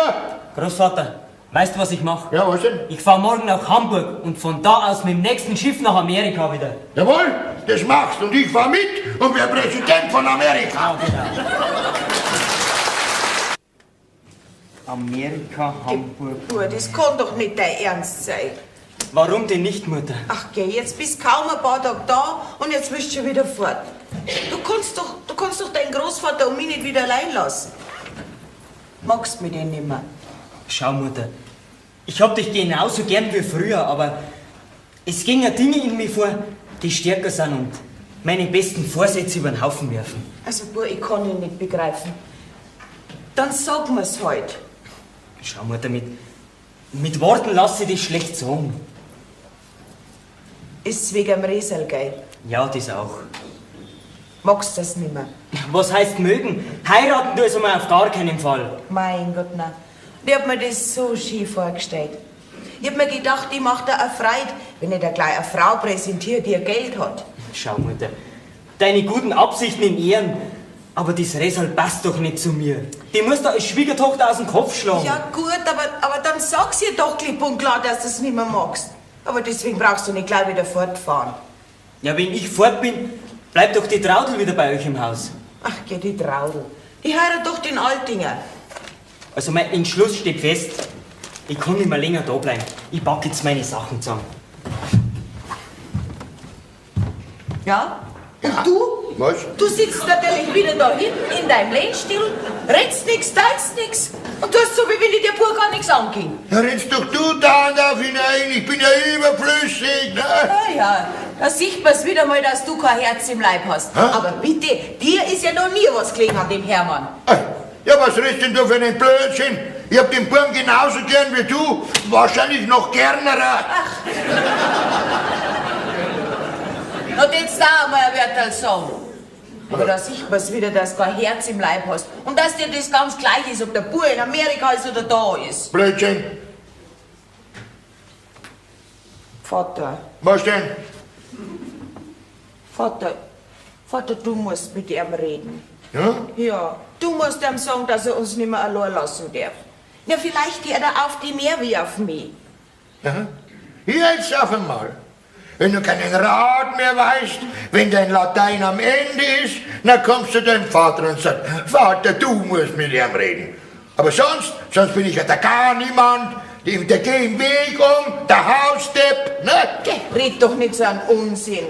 Großvater, weißt du, was ich mache? Ja, was denn? Ich fahre morgen nach Hamburg und von da aus mit dem nächsten Schiff nach Amerika wieder. Jawohl, das machst und ich fahr mit und werde Präsident von Amerika. Amerika, Hamburg. Du, das kann doch nicht dein Ernst sein. Warum denn nicht, Mutter? Ach geh, jetzt bist kaum ein paar Tage da und jetzt willst du schon wieder fort. Du kannst doch deinen Großvater und mich nicht wieder allein lassen. Magst mich den nicht mehr? Schau, Mutter, ich hab dich genauso gern wie früher, aber es gingen Dinge in mir vor, die stärker sind und meine besten Vorsätze über den Haufen werfen. Also, ich kann ihn nicht begreifen. Dann sag mir's halt. Schau, Mutter, mit Worten lasse ich das schlecht sagen. Ist's wegen dem Resal, gell? Ja, das auch. Magst das nicht mehr? Was heißt mögen? Heiraten tue ich einmal auf gar keinen Fall. Mein Gott, nein. Ich hab mir das so schön vorgestellt. Ich hab mir gedacht, ich mach dir eine Freude, wenn ich dir gleich eine Frau präsentiere, die Geld hat. Schau, Mutter, deine guten Absichten in Ehren, aber das Resal passt doch nicht zu mir. Die muss da als Schwiegertochter aus dem Kopf schlagen. Ja gut, aber dann sag's ihr doch klipp und klar, dass du es nicht mehr magst. Aber deswegen brauchst du nicht gleich wieder fortfahren. Ja, wenn ich fort bin, bleibt doch die Traudel wieder bei euch im Haus. Ach, geh die Traudel. Ich heirate doch den Altinger. Also mein Entschluss steht fest. Ich kann nicht mehr länger da bleiben. Ich packe jetzt meine Sachen zusammen. Ja? Und du? Was? Du sitzt natürlich wieder da hinten in deinem Lehnstuhl, redst nix, teilst nix und tust so, wie wenn dir pur gar nichts anging. Da rennst doch du da und auf hinein, ich bin ja überflüssig, ne? Ja, da sieht man's wieder mal, dass du kein Herz im Leib hast. Aber bitte, dir ist ja noch nie was gelegen an dem Hermann. Ja, was redest denn du für einen Blödsinn? Ich hab den Burm genauso gern wie du, wahrscheinlich noch gernerer. Und jetzt da einmal ein Wörterl sagen. Aber da sieht man's wieder, dass du kein Herz im Leib hast. Und dass dir das ganz gleich ist, ob der Bub in Amerika ist oder da ist. Blödsinn. Vater, Was denn? Vater, du musst mit ihm reden. Ja? Ja, du musst ihm sagen, dass er uns nicht mehr allein lassen darf. Ja, vielleicht geht er auf die mehr wie auf mich. Ja? Jetzt auf einmal. Wenn du keinen Rat mehr weißt, wenn dein Latein am Ende ist, dann kommst du zu deinem Vater und sagst, Vater, du musst mit ihm reden. Aber sonst bin ich ja da gar niemand, der geht im Weg um, der Hausdepp, ne? Red doch nicht so einen Unsinn.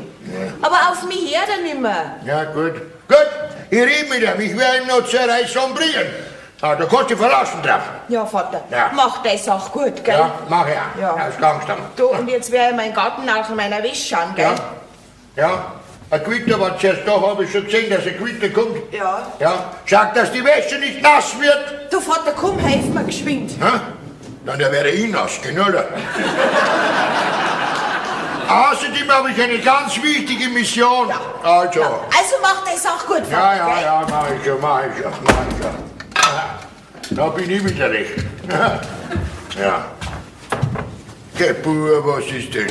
Aber auf mich hört er nicht mehr. Ja, gut. Gut, ich rede mit ihm, ich werde ihm noch zur Reissombrieren. Ah, da kannst du dich verlassen drauf. Ja, Vater, Ja. mach das auch gut, gell? Ja, mach ja. Ja. Aus Gangstam. Du, und jetzt werde ich meinen Garten nach meiner Wäsche schauen, gell? Ja. Ja, ein Quitter war zuerst da, habe ich schon gesehen, dass ein Quitter kommt. Ja. Ja, sag, dass die Wäsche nicht nass wird. Du, Vater, komm, helf mir geschwind. Hä? Dann wäre ich nass, gell, oder? Außerdem habe ich eine ganz wichtige Mission. Also. Ja, also mach das auch gut, Vater, gell? Ja, mach ich schon. Da bin ich wieder recht. Ja. Geh, Bub, was ist denn?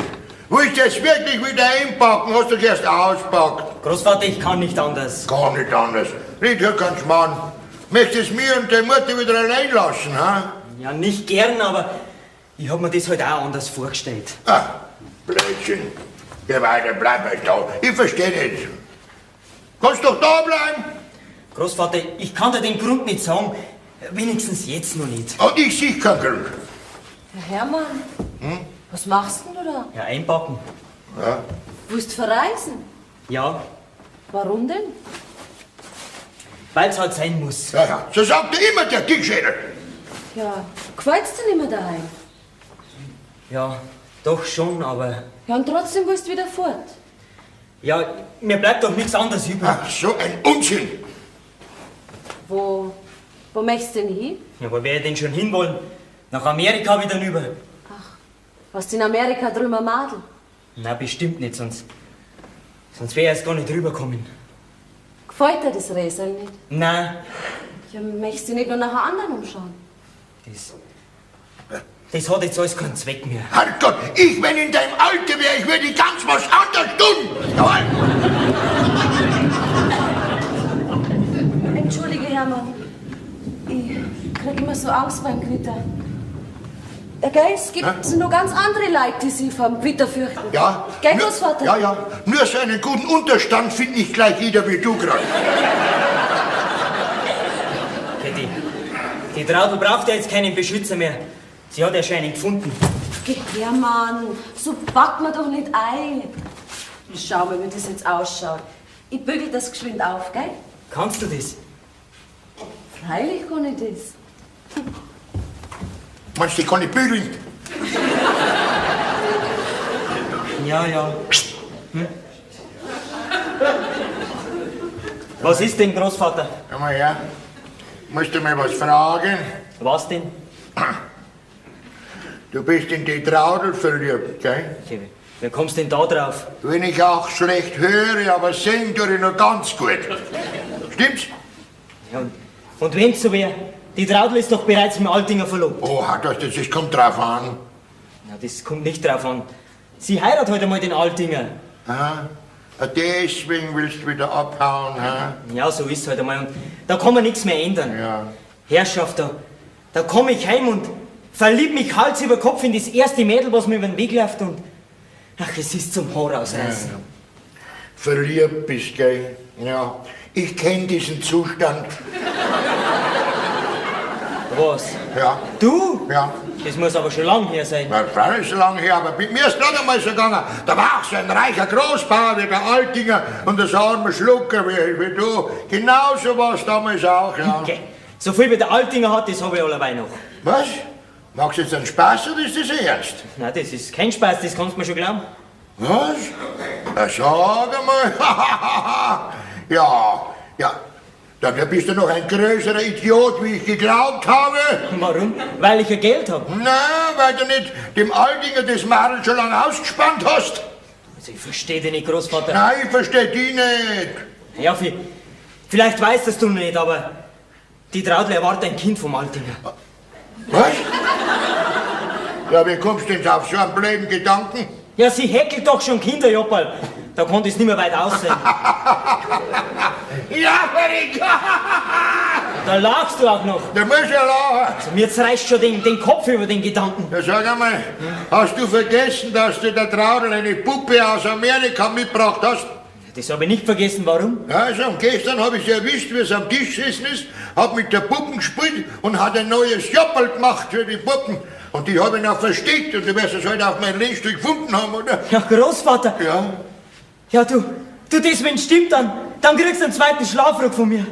Willst du jetzt wirklich wieder einpacken? Hast du erst auspackt? Großvater, ich kann nicht anders. Gar nicht anders. Red hier ganz Mann. Möchtest mir und deine Mutter wieder allein lassen, ha? Ja, nicht gern, aber ich hab mir das halt auch anders vorgestellt. Ah, Blödsinn. Ja, weiter, bleib halt da. Ich versteh nicht. Kannst doch da bleiben. Großvater, ich kann dir den Grund nicht sagen. Wenigstens jetzt noch nicht. Und ich sehe keinen Grund. Herr Hermann, was machst denn du da? Ja, einpacken. Ja. Willst verreisen? Ja, Warum denn? weil's halt sein muss. Ja, ja. So sagt er immer der Dickschädel. Ja, gefällt's dir nicht mehr daheim? Ja, doch schon, aber... Ja, und trotzdem willst du wieder fort. Ja, mir bleibt doch nichts anderes übrig. Ach, so ein Unsinn. Wo möchtest du denn hin? Ja, wo wär ich denn schon hinwollen? Nach Amerika wieder rüber? Hast du in Amerika drüben ein Madel? Na, bestimmt nicht, sonst wär ich erst gar nicht rüberkommen. Gefällt dir das Räsel nicht? Nein, Ja, möchtest du nicht nur nach einem anderen umschauen? das hat jetzt alles keinen Zweck mehr. Herrgott, ich, wenn in deinem Alter wäre, ich würde ganz was anderes tun. Jawohl. Entschuldige, Hermann. Ich krieg immer so Angst beim Gewitter. Ja, gell, es gibt noch ganz andere Leute, die sich vom Gewitter fürchten. Ja. Gell, nur- Großvater? Ja, ja. Nur so einen guten Unterstand findet nicht gleich jeder wie du gerade. Die Traudel braucht ja jetzt keinen Beschützer mehr. Sie hat ja schon einen gefunden. Geh her, Mann. So packt man doch nicht ein. Schau mal, wie das jetzt ausschaut. Ich bügel das geschwind auf, gell? Kannst du das? Freilich kann ich das. Meinst du, ich kann nicht bügeln? Ja, ja. Was ist denn, Großvater? Komm mal her. Musst du mir was fragen? Was denn? Du bist in die Traudel verliebt, gell? Wie kommst du denn da drauf? Wenn ich auch schlecht höre, aber singen tue ich noch ganz gut. Stimmt's? Ja, und wenn's so wär, die Traudel ist doch bereits mit Altinger verlobt. Oha, das kommt drauf an. Na, das kommt nicht drauf an. Sie heiratet heute einmal den Altinger. Ha? Deswegen willst du wieder abhauen, ha? Ja, so ist halt einmal. Und da kann man nichts mehr ändern. Ja. Herrschaft, da komm ich heim und verlieb mich Hals über Kopf in das erste Mädel, was mir über den Weg läuft und... Ach, es ist zum Haar ausreißen. Ja. Verliebt bist, gell? Ja. Ich kenne diesen Zustand. Was? Ja. Du? Ja. Das muss aber schon lang her sein. Na, freilich so lange her, aber mit mir ist noch einmal so gegangen. Da war auch so ein reicher Großbauer wie der Altinger und das arme Schlucker wie du. Genauso war es damals auch, ja. Okay. So viel wie der Altinger hat, das habe ich allerweil noch. Was? Machst du jetzt einen Spaß oder ist das ernst? Nein, das ist kein Spaß, das kannst du mir schon glauben. Was? Na, sag einmal. ja. Dann bist du noch ein größerer Idiot, wie ich geglaubt habe. Warum? Weil ich ja Geld habe. Na, weil du nicht dem Altinger das Madel schon lange ausgespannt hast. Also ich verstehe dich nicht, Großvater. Nein, ich versteh die nicht. Ja, vielleicht weißt das du nicht, aber die Traudel erwartet ein Kind vom Altinger. Was? Ja, wie kommst du denn auf so einen blöden Gedanken? Ja, sie häkelt doch schon Kinder, Joppal. Da konnte es nicht mehr weit aussehen. Ja, Erika! Da lachst du auch noch. Da muss ja lachen. Also, mir zerreißt schon den Kopf über den Gedanken. Ja, sag einmal, hast du vergessen, dass du der Traudel eine Puppe aus Amerika mitgebracht hast? Das habe ich nicht vergessen, warum? Ja, also, und gestern habe ich sie erwischt, wie sie am Tisch gesessen ist, hat mit der Puppen gespielt und hat ein neues Joppel gemacht für die Puppen. Und die habe ich noch versteckt und du wirst es heute auf mein Lehnstuhl gefunden haben, oder? Ja, Großvater. Ja. Ja, du, das, wenn stimmt, dann kriegst du einen zweiten Schlafrock von mir.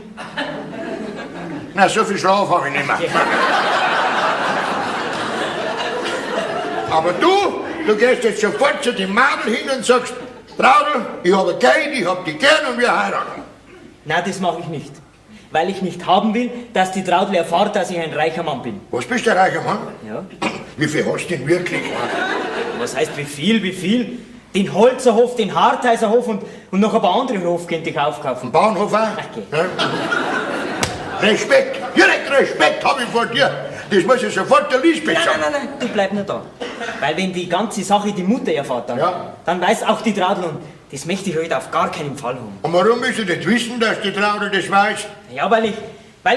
Na, so viel Schlaf habe ich nicht mehr. Aber du gehst jetzt sofort zu dem Madel hin und sagst, Traudel, ich habe Geld, ich hab dich gern und wir heiraten. Nein, das mache ich nicht. Weil ich nicht haben will, dass die Traudel erfahrt, dass ich ein reicher Mann bin. Was bist du, ein reicher Mann? Ja. Wie viel hast du denn wirklich? Was heißt wie viel? Den Holzerhof, den Hartheiserhof und noch ein paar andere Hof könnte ich aufkaufen. Am Bahnhof auch? Okay. Ja. Respekt, direkt Respekt habe ich vor dir. Das muss ich sofort der Lisbeth sagen. Nein, du bleib nur da. Weil wenn die ganze Sache die Mutter erfahrt, Ja. dann weiß auch die Traudel und das möchte ich heute auf gar keinen Fall haben. Und warum willst du nicht wissen, dass die Traudel das weiß? Ja, weil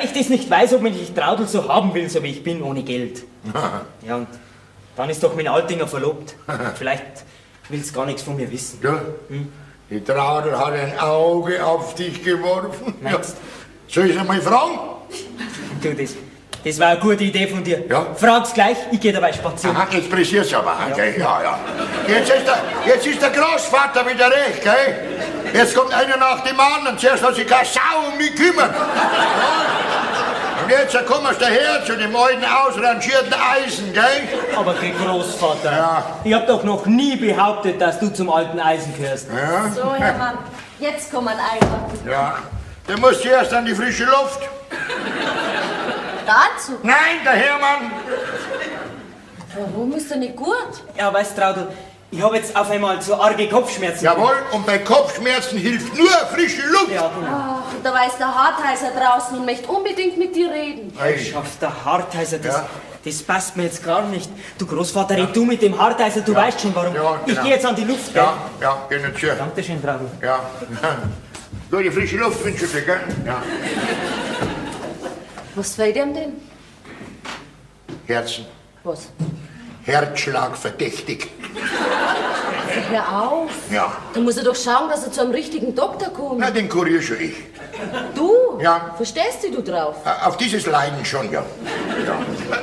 ich das nicht weiß, ob mich die Traudel so haben will, so wie ich bin, ohne Geld. Ja, und dann ist doch mein Altinger verlobt. Vielleicht will's gar nichts von mir wissen. Ja, die Traudel hat ein Auge auf dich geworfen. Meinst Ja. Soll ich einmal fragen? Du, das war eine gute Idee von dir. Ja. Frag's gleich, ich gehe dabei spazieren. Aha, jetzt pressiert's aber. Okay, ja. Jetzt ist der Großvater wieder recht, gell? Jetzt kommt einer nach dem anderen. Zuerst hat sich keine Sau um mich kümmern. Und jetzt kommen wir daher zu dem alten, ausrangierten Eisen, gell? Aber geh Großvater, Ja. ich hab doch noch nie behauptet, dass du zum alten Eisen gehörst. Ja. So, Hermann, jetzt kommen einatmen. Ja. Der muss zuerst an die frische Luft. Dazu? Nein, der Hermann. Warum ist er nicht gut? Ja, weißt Traudel, ich hab jetzt auf einmal so arge Kopfschmerzen. Jawohl, und bei Kopfschmerzen hilft nur frische Luft. Ja, genau. Ach, da weiß der Hartheiser draußen und möchte unbedingt mit dir reden. Schafft der Hartheiser, Ja. das passt mir jetzt gar nicht. Du Großvater, red du mit dem Hartheiser, du weißt schon warum. Ja, Ich genau. gehe jetzt an die Luft, gell? Ja, geh nicht zu. Dankeschön, Traudel. Ja. Gute frische Luft wünsche ich dir, gell? Ja. Was fällt ihm denn? Herzen. Was? Herzschlag verdächtig. Hör auf. Ja. Da muss er doch schauen, dass er zu einem richtigen Doktor kommt. Na, den kurier schon ich. Du? Ja. Verstehst du drauf? Auf dieses Leiden schon, ja.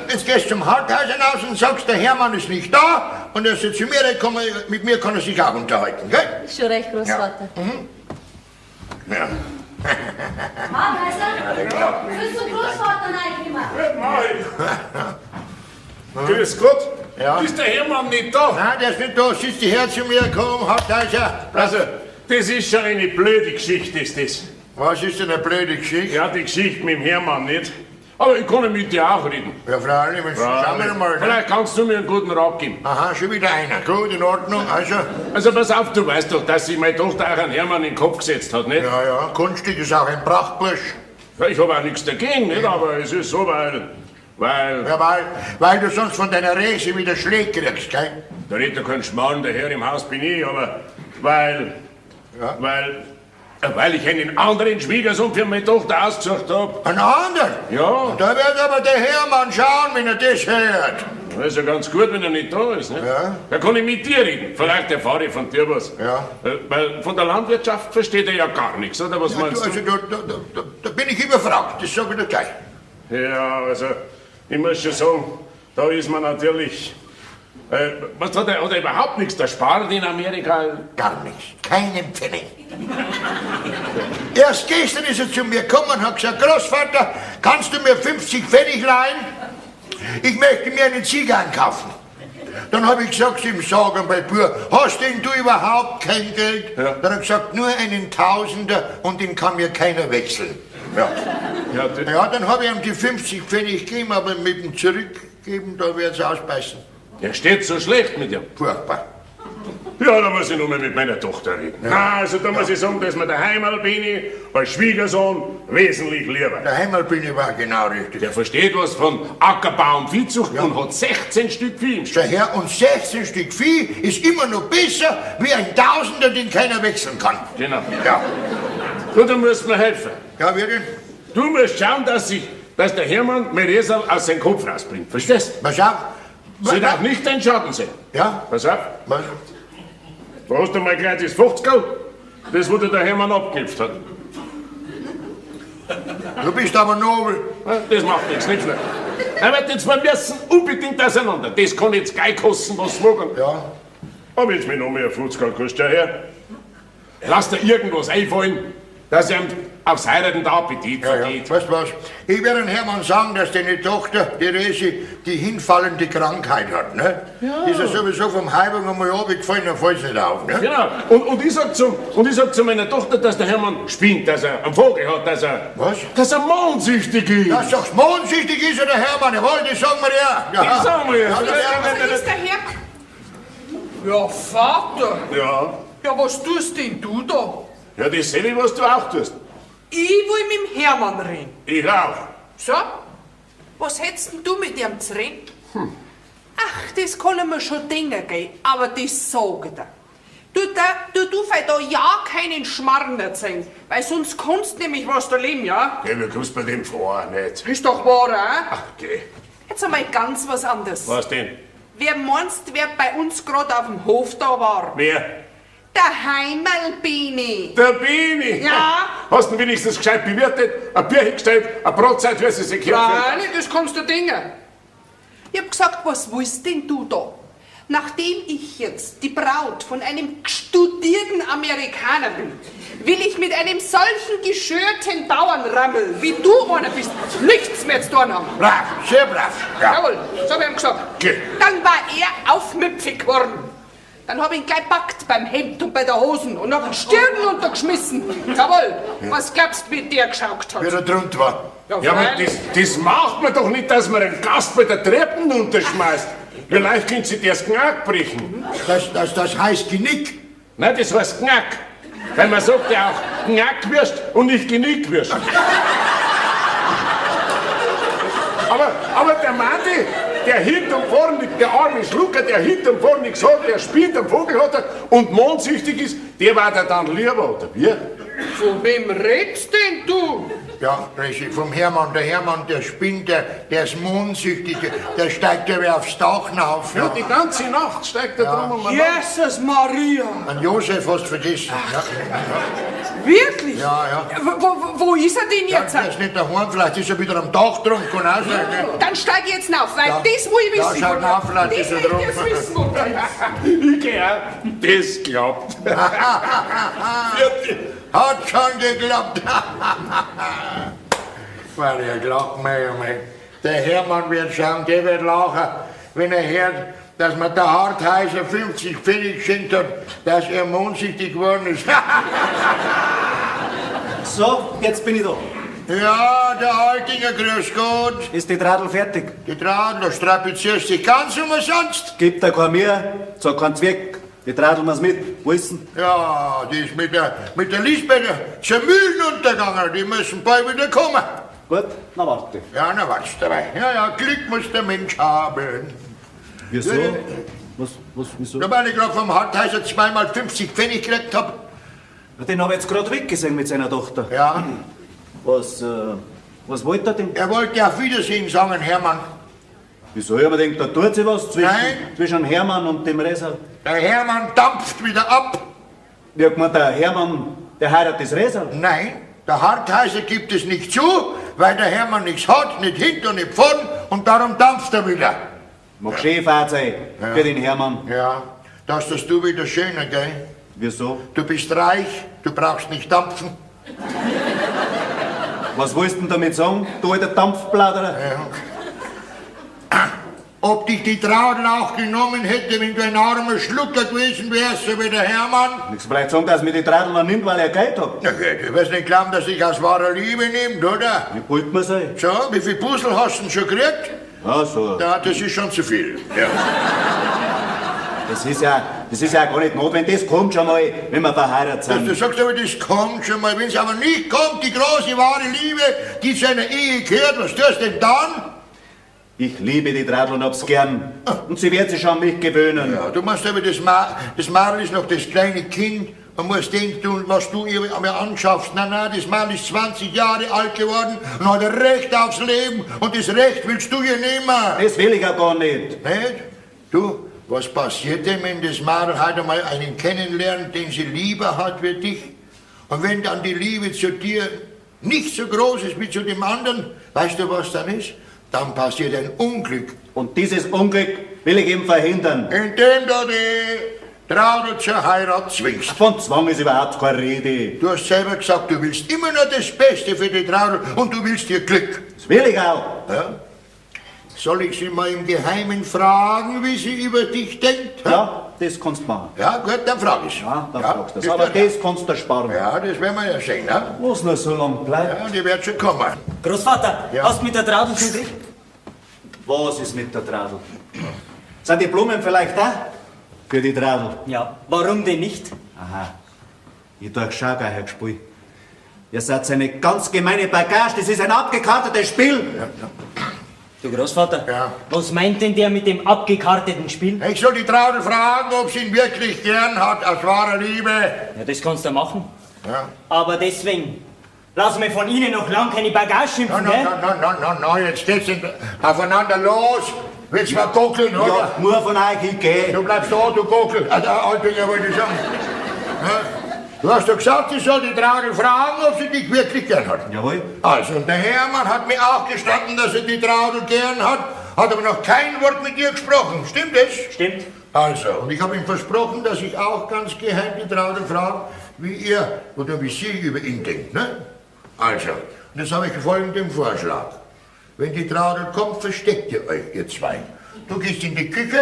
Jetzt gehst du zum Hartheiser raus und sagst, der Hermann ist nicht da und er soll zu mir kommen, mit mir kann er sich auch unterhalten, gell? Ist schon recht, Großvater. Ja. Hartheiser? Willst du Großvater reinkommen? Grüß Gott. Ja. Ist der Hermann nicht da? Nein, der ist nicht da. Sitzt die her zu mir, komm, Hartheiser. Also, das ist schon eine blöde Geschichte, ist das. Was ist denn eine blöde Geschichte? Ja, die Geschichte mit dem Hermann nicht. Aber ich kann mit dir auch reden. Ja, Freilich, schauen wir mal. Ne? Vielleicht kannst du mir einen guten Rat geben. Aha, schon wieder einer. Gut, in Ordnung. Also pass auf, du weißt doch, dass sich meine Tochter auch einen Hermann in den Kopf gesetzt hat, nicht? Ja, Kunststück ist auch ein Prachtbursch. Ja, ich habe auch nichts dagegen, nicht? Aber es ist so, weil Ja, weil du sonst von deiner Rese wieder Schläge kriegst, gell? da redet ja kein Schmarrn, der Herr im Haus bin ich, aber weil ich einen anderen Schwiegersohn für meine Tochter ausgesucht habe. Einen anderen? Ja, Da wird aber der Hermann schauen, wenn er das hört. das ist ja ganz gut, wenn er nicht da ist, nicht? Ja. Da kann ich mit dir reden. Vielleicht erfahre ich von dir was. Ja. Weil von der Landwirtschaft versteht er ja gar nichts, oder? Was Ja, meinst du, du? also, da bin ich überfragt, das sage ich dir gleich. Ja, also, ich muss schon sagen, da ist man natürlich. Was hat er überhaupt nichts? Der spart in Amerika. Gar nichts, keinen Pfennig. Erst gestern ist er zu mir gekommen und hat gesagt, Großvater, kannst du mir 50 Pfennig leihen? Ich möchte mir einen Zigarren kaufen. Dann habe ich gesagt, ihm sagen bei Bür, hast denn du überhaupt kein Geld? Ja. Dann hat er gesagt, nur einen Tausender und den kann mir keiner wechseln. Ja, Ja, dann habe ich ihm die 50 Pfennig gegeben, aber mit dem Zurückgeben, da wird es ausbeißen. der steht so schlecht mit dir. Furchtbar. Ja, da muss ich nur mal mit meiner Tochter reden. Na, also da muss ich sagen, dass mir der Heimal bin ich als Schwiegersohn wesentlich lieber. Der Heimalbühne war genau richtig. Der versteht was von Ackerbau und Viehzucht und hat 16 Stück Vieh im Stall. Der Herr, und 16 Stück Vieh ist immer noch besser wie ein Tausender, den keiner wechseln kann. Genau. Ja, Du musst mir helfen. ja, wie denn? Du musst schauen, dass der Hermann mir das aus seinem Kopf rausbringt. Verstehst Pass auf. du? Sie darf nicht dein Schaden sein. Ja, Pass auf, was? da hast du mal gleich das 50er, das wo dir der Hermann abgeknüpft hat. Du bist aber nobel. Das macht nichts, nicht schlecht. Aber jetzt, wir müssen unbedingt auseinander. Das kann jetzt gleich kosten, was es mag. Ja, Aber jetzt mir noch mehr 50er kostet, ja her. Lass dir irgendwas einfallen, dass ihm aufs Heiraten der Appetit vergeht. Weißt du was? Ich werde dem Hermann sagen, dass deine Tochter, die Resi, die hinfallende Krankheit hat. Ne? Die ist ja sowieso vom Heibung einmal runtergefallen, dann fällt sie nicht auf. Ne? Genau. Und ich sag zu meiner Tochter, dass der Hermann spinnt, dass er einen Vogel hat, dass er mondsüchtig ist. Ja, sagst mondsüchtig ist er, der Hermann. Jawohl, das sagen wir ja. Das sagen wir ja. Ja, der Hermann. Was ist der Herr? Ja, Vater. Ja. Ja, was tust denn du da? Ja, dasselbe, was du auch tust. Ich will mit dem Hermann reden. Ich auch. So? Was hättest denn du mit ihm zu reden? Ach, das kann ich mir schon denken, gell? Aber das sage ich dir. Du fei da ja keinen Schmarrn erzählen, weil sonst kannst nämlich was da leben, ja? Geh, du kommst bei dem vor, nicht? Ist doch wahr, eh? Ach, geh. Jetzt einmal ganz was anderes. Was denn? Wer meinst, wer bei uns gerade auf dem Hof da war? Wer? Der Heimerl-Bini. Der Bini? Ja. Hast du ihn wenigstens gescheit bewirtet, ein Bier hingestellt, eine Brotzeit für sie gekehrt? Nein, das kannst du dingen. Ich hab gesagt, was willst denn du da? Nachdem ich jetzt die Braut von einem studierten Amerikaner bin, will ich mit einem solchen geschürten Bauernrammel, wie du einer bist, nichts mehr zu tun haben. Brav, sehr brav. Ja. Jawohl, so hab ich ihm gesagt. Geh. Dann war er aufmüpfig geworden. Dann hab ich ihn gleich packt beim Hemd und bei der Hosen und hab ihn Stirn untergeschmissen. Jawohl, was glaubst du, wie der geschaut hat? Wie er drunter war. Ja, aber freilich. das macht man doch nicht, dass man einen Gast bei der Treppen unterschmeißt. Vielleicht können sie dir das Knack brechen. Das heißt Genick. Nein, das heißt Knack. Weil man sagt ja auch Knackwürst und nicht Genickwürst. aber der Mandi, der hinterm vorne, der arme Schlucker, der hinterm vorne gesagt, der spielt am Vogel hat er und mondsüchtig ist, der war der dann lieber, oder wie? Von wem redst denn du? Ja, richtig, vom Hermann. Der Hermann, der spinnt, der ist mondsüchtig, der steigt ja wie aufs Dach hinauf. Ja, Ja. die ganze Nacht steigt er drum um. Jesus Maria! An Josef hast du vergessen. Ja. Wirklich? Ja. Wo ist er denn jetzt? Der ist nicht daheim, vielleicht ist er wieder am Dach drum, kann auch sein. Ne? Dann steig ich jetzt rauf, weil Ja. das will ich wissen. Ja, schau nach, vielleicht das ist er will ich drum. jetzt wissen. Mutter. Ich geh auch. Das glaubt. Hat schon geklappt. Maria, glaubt mir, Junge. Der Hermann wird schauen, der wird lachen, wenn er hört, dass man der Hartheiser 50 Pfennig geschenkt hat, dass er mondsüchtig geworden ist. So, jetzt bin ich da. Ja, der Altinger, grüß Gott. Ist die Tradel fertig? Die Tradler strapazierst dich ganz umsonst. Gibt da kein mehr, so kann's weg. Die Tradel muss mit. Wo ist denn? Ja, die ist mit der Lisbeth zur Mühlen untergegangen. Die müssen bald wieder kommen. Gut, na warte. Ja, na was dabei. Ja, Glück muss der Mensch haben. Wieso? Ja. Wieso? Ja, weil ich gerade vom Hartheiser 2 x 50 Pfennig gekriegt hab. Den hab ich jetzt gerade weggesehen mit seiner Tochter. Ja, Was wollte er denn? er wollte auf Wiedersehen sagen, Hermann. Wieso? Ich hab mir gedacht, da tut sich was Nein. zwischen Hermann und dem Reser. Der Hermann dampft wieder ab. Wie hat gemeint, der Hermann, der heiratet das Reser? Nein, der Hartheiser gibt es nicht zu, weil der Hermann nichts hat, nicht hinten, nicht vorn und darum dampft er wieder. Mag Schäfahrt sein für den Hermann. Ja, das ist du wieder schöner, gell? Wieso? Du bist reich, du brauchst nicht dampfen. Was willst du denn damit sagen, du alter Dampfpladerer? Ob dich die Traudel auch genommen hätte, wenn du ein armer Schlucker gewesen wärst, so wie der Hermann? Nichts vielleicht sagen, dass mir die Tradel noch nimmt, weil er Geld hat. Na gut, du wirst nicht glauben, dass dich aus wahrer Liebe nimmt, oder? Wie wollte man sein? So, wie viel Puzzle hast du denn schon gekriegt? Ja, so. Ja, das ist schon zu viel. Ja. Das ist ja gar nicht notwendig. Das kommt schon mal, wenn wir verheiratet Du sind. sagst aber, das kommt schon mal. Wenn es aber nicht kommt, die große, wahre Liebe, die zu einer Ehe gehört, was tust du denn dann? Ich liebe die Tradel und hab's gern. Und sie wird sich schon an mich gewöhnen. Ja, du machst aber das Marl ist noch das kleine Kind. Man muss denken, was du ihr anschaffst. Nein, das Marl ist 20 Jahre alt geworden und hat ein Recht aufs Leben. Und das Recht willst du ihr nehmen. Das will ich ja gar nicht. Nicht? Du, was passiert denn, wenn das Marl heute mal einen kennenlernt, den sie lieber hat wie dich? Und wenn dann die Liebe zu dir nicht so groß ist wie zu dem anderen, weißt du, was dann ist? Dann passiert ein Unglück. Und dieses Unglück will ich eben verhindern. Indem du die Traudel zur Heirat zwingst. Von Zwang ist überhaupt keine Rede. Du hast selber gesagt, du willst immer nur das Beste für die Traudel und du willst ihr Glück. Das will ich auch. Ja? Soll ich sie mal im Geheimen fragen, wie sie über dich denkt? Ja, das kannst du machen. Ja, gut, dann frag ich. Ja, dann fragst du das. Aber das kannst du sparen. Ja, das werden wir ja sehen, ne? Was noch so lang bleibt. Ja, die wird schon kommen. Großvater, Ja. hast du mit der Tradel schon gekriegt? Was ist mit der Tradel? Sind die Blumen vielleicht da? Für die Tradel? Ja, warum denn nicht? Aha. Ich durchschau gar ein Spiel. Ihr seid eine ganz gemeine Bagage, das ist ein abgekartetes Spiel. Du Großvater? Ja. Was meint denn der mit dem abgekarteten Spiel? Ich soll die Traudel fragen, ob sie ihn wirklich gern hat, aus wahrer Liebe. Ja, das kannst du machen. Ja. Aber deswegen, lass mir von Ihnen noch lang keine Bagage schimpfen, gell? Nein, jetzt geht's aufeinander los. Willst du mal gockeln, oder? Ja, nur von euch gehen. Du bleibst da, du Gockel. Altinger wollte ich sagen. Ja? Du hast doch gesagt, ich soll die Traudel fragen, ob sie dich wirklich gern hat. Jawohl. Also, und der Hermann hat mir auch gestanden, dass er die Traudel gern hat, hat aber noch kein Wort mit dir gesprochen. Stimmt das? Stimmt. Also, und ich habe ihm versprochen, dass ich auch ganz geheim die Traudel frage, wie ihr oder wie sie über ihn denkt. Ne? Also, und jetzt habe ich folgenden Vorschlag. Wenn die Traudel kommt, versteckt ihr euch, ihr zwei. Du gehst in die Küche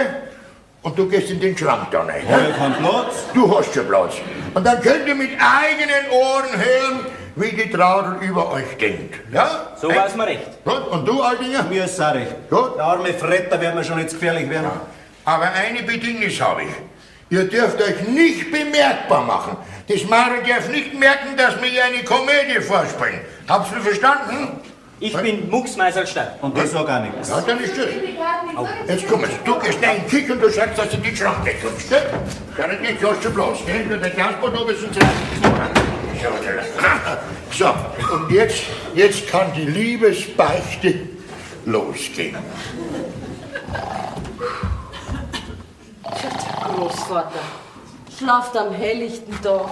und du gehst in den Schrank da rein. Ja, ich hab Platz. Du hast schon Platz. Und dann könnt ihr mit eigenen Ohren hören, wie die Traudel über euch denkt. Ja? So weiß man recht. Gut, und du, Altinger? Mir ist auch recht. Gut. Der arme Fretter wird mir schon jetzt gefährlich werden. Aber eine Bedingung habe ich. Ihr dürft euch nicht bemerkbar machen. Das Mädel darf nicht merken, dass wir ihr eine Komödie vorspielen. Habt ihr verstanden? Ich bin Mucksmeiselstein. Und das sag auch nichts. Ja, dann ist das. Jetzt komm, du gehst rein, kick und du sagst, dass du die Schrank wegkommst. Gell? Kann ich nicht, du hast schon bloß. Gell? Nur der Transport oben ist und so, und jetzt kann die Liebesbeichte losgehen. Großvater, schlaft am helllichten Tag.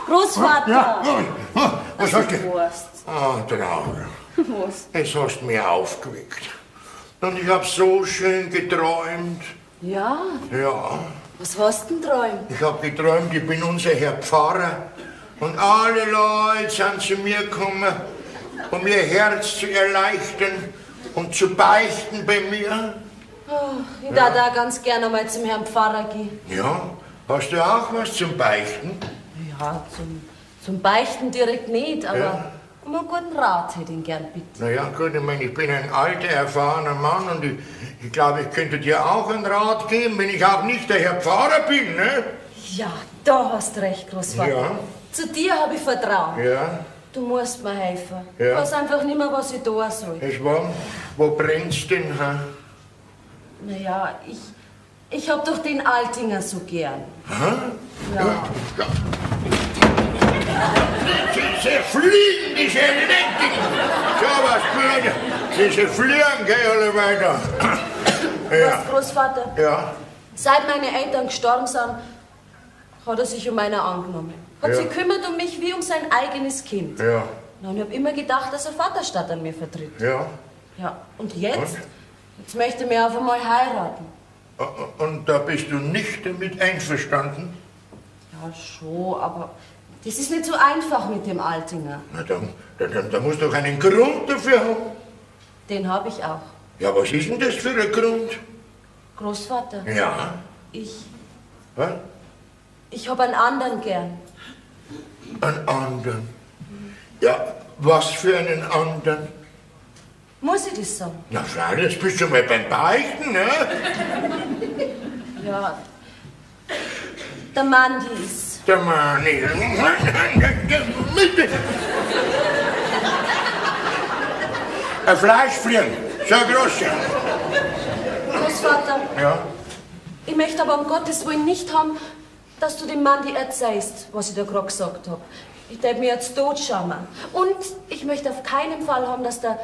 Großvater! Ja, was hast du? Wurst. Ah, Traudel. Was? Es hast mir aufgeweckt. Und ich hab so schön geträumt. Ja, Ja, was hast du denn träumt? ich hab geträumt, ich bin unser Herr Pfarrer. Und alle Leute sind zu mir gekommen, um ihr Herz zu erleichtern und zu beichten bei mir. Oh, ich darf da ganz gerne mal zum Herrn Pfarrer gehen. Ja, hast du auch was zum Beichten? Ja, zum Beichten direkt nicht, aber Ja. um einen guten Rat hätte ich ihn gern bitte. Na ja, gut, ich meine, ich bin ein alter, erfahrener Mann und ich glaube, ich könnte dir auch einen Rat geben, wenn ich auch nicht der Herr Pfarrer bin, ne? Ja, da hast recht, Großvater. Ja. Zu dir habe ich Vertrauen. Ja, Du musst mir helfen. Ja. Ich weiß einfach nicht mehr, was ich tun soll. es war, wo brennt's denn, ha? Naja, ich hab doch den Altinger so gern. Ja. Sie fliegen, diese Lenken! So was, Bruder. Sie fliegen, geh alle weiter. Weißt, Großvater, Ja, seit meine Eltern gestorben sind, hat er sich um meine angenommen. Hat Ja. sich kümmert um mich wie um sein eigenes Kind. ja, Na, und ich habe immer gedacht, dass er Vaterstadt an mir vertritt. ja. Ja, und jetzt? Jetzt möchte er mir auf einmal heiraten. Und da bist du nicht damit einverstanden? Ja, schon, aber das ist nicht so einfach mit dem Altinger. Na, da musst du doch einen Grund dafür haben. Den habe ich auch. Ja, was ist denn das für ein Grund? Großvater, Ja, was? ich habe einen anderen gern. Einen anderen. Ja, was für einen anderen? Muss ich das sagen? Na, schau, jetzt bist du mal beim Beichten, ne? Ja, der Mann ist. Der Mann ist. Ein Fleischfliegen, so ein großer. Großvater, Ja, ich möchte aber um Gottes Willen nicht haben, dass du dem Mann die erzählst, was ich da gerade gesagt habe. Ich darf mir jetzt totschammen. Und ich möchte auf keinen Fall haben, dass der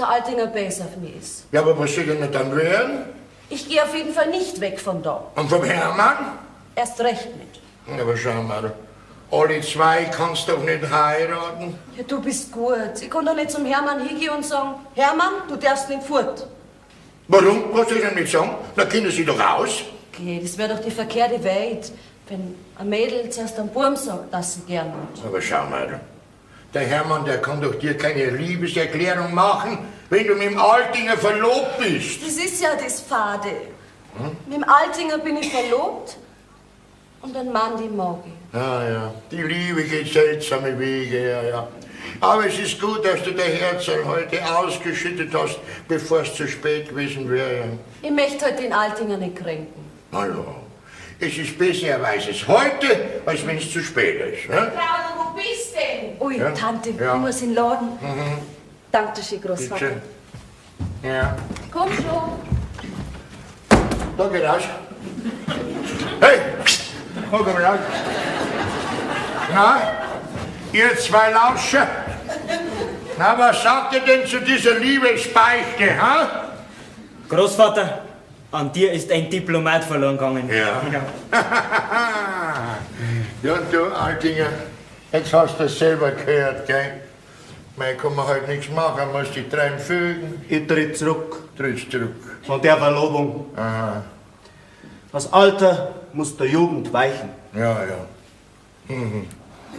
Altinger böse auf mich ist. ja, aber was soll denn dann werden? Ich gehe auf jeden Fall nicht weg von da. Und vom Hermann? Erst recht nicht. Aber schau mal, alle zwei kannst du doch nicht heiraten. Ja, du bist gut. Ich kann doch nicht zum Hermann hingehen und sagen, Hermann, du darfst nicht fort. Warum? Was soll ich denn nicht sagen? Da kennen sie doch aus. Okay, das wäre doch die verkehrte Welt, wenn ein Mädel zuerst am Burm sagt, dass sie gern hat. Aber schau mal, der Hermann, der kann doch dir keine Liebeserklärung machen, wenn du mit dem Altinger verlobt bist. Das ist ja das Fade. Mit dem Altinger bin ich verlobt und ein Mann, den mag ich. Ah ja, die Liebe geht seltsame Wege, ja. Aber es ist gut, dass du dein Herz heute ausgeschüttet hast, bevor es zu spät gewesen wäre. Ich möchte heute den Altinger nicht kränken. Hallo. Es ist besser, er weiß es heute, als wenn es zu spät ist. Ne? Traudel, wo bist denn? Ui, Ja? Tante, Ja. ich muss in den Laden. Danke schön, Großvater. Bitte. Ja. Komm schon. Da geht raus. Hey, komm mal raus. Na, ihr zwei Lauscher. Na, was sagt ihr denn zu dieser Liebesbeichte, ha? Großvater, an dir ist ein Diplomat verloren gegangen. Ja. Ja, und du, Altinger, jetzt hast du es selber gehört, gell? Mei, kann man halt nichts machen, muss dich dran fügen. Ich tritt zurück Trittst zurück. von der Verlobung. Aha. Das Alter muss der Jugend weichen. Ja, ja.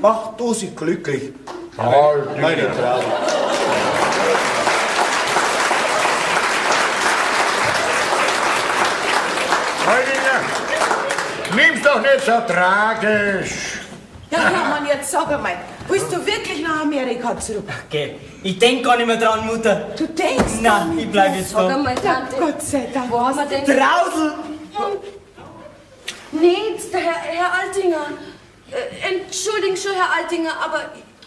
Mach du sie glücklich, Altinger. meine Traum. Altinger, nimm's doch nicht so tragisch. Ja, Hermann, jetzt sag einmal, willst du wirklich nach Amerika zurück? Geh, ich denk gar nicht mehr dran, Mutter. Du denkst? Nein, ich bleib jetzt Sag da. einmal, Tante. Gott sei Dank. Wo haben wir denn... Traudel! Nichts, der Herr Altinger. Entschuldigen schon, Herr Altinger, aber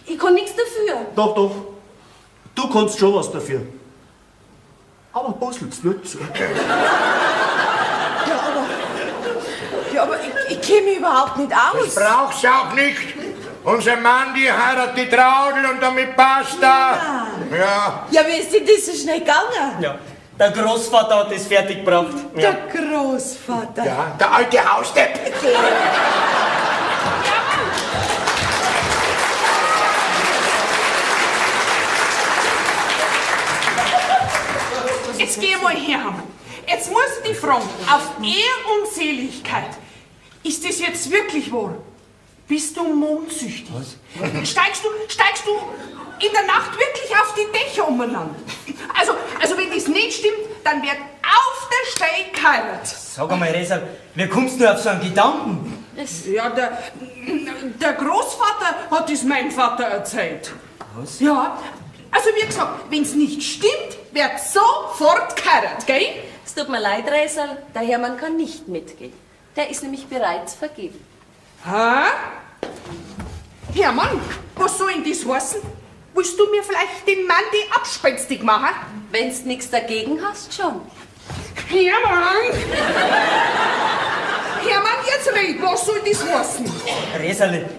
ich kann nichts dafür. Doch, doch. Du kannst schon was dafür. Aber busselt's nicht so. Ja, aber ich kenne mich überhaupt nicht aus. Brauch's auch nicht. Unser Mann, die heiratet die Traudel und damit passt da. Ja. Ja, wie ist denn das so schnell gegangen? Ja, der Großvater hat das fertig gebracht. Ja. Der Großvater. Ja, der alte Hausdepp. Jetzt geh mal her, Hermann. Jetzt muss ich dich fragen, auf Ehr und Seligkeit, ist das jetzt wirklich wahr? Bist du mondsüchtig? Was? Steigst du in der Nacht wirklich auf die Dächer umeinander? Also wenn das nicht stimmt, dann wird auf der Steig geheiratet. Sag einmal, Resal, wie kommst du auf so einen Gedanken? Ja, der Großvater hat es meinem Vater erzählt. Was? Ja, also wie gesagt, wenn es nicht stimmt, wird sofort geheiratet, gell? Es tut mir leid, Resal, der Hermann kann nicht mitgehen. Der ist nämlich bereits vergeben. Hä? Hermann, was soll denn das heißen? Willst du mir vielleicht den Mandy abspenstig machen? Wenn's nichts dagegen hast, schon. Hermann! Hermann, jetzt red, was soll das heißen? Resal,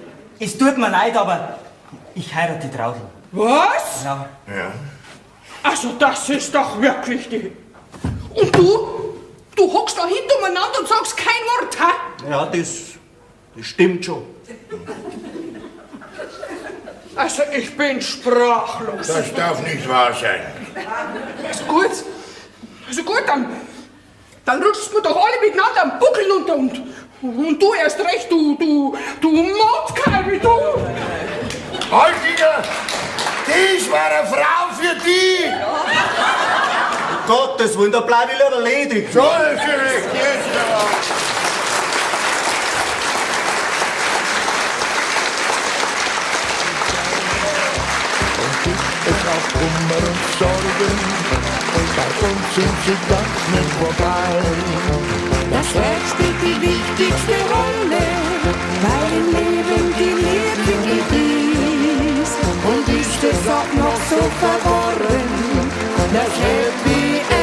es tut mir leid, aber ich heirate die Traudel. Was? Ja. Also das ist doch wirklich die... Und du hockst da hinten umeinander und sagst kein Wort, hä? Ja, das stimmt schon. Also ich bin sprachlos. Das darf nicht wahr sein. Also gut, dann rutschst mir doch alle miteinander am Buckel runter und du erst recht, du Mordkerl, du! Altinger, das war eine Frau für die. Um Gottes Willen, da bleib ich lieber ledig. So ist sie recht, jetzt aber. Es auch Kummer und Sorgen, bei uns sind sie ganz nicht vorbei. Das Herz spielt die wichtigste Rolle, weil im Leben die Liebe ist. Und ist es auch noch so verworren, das Happy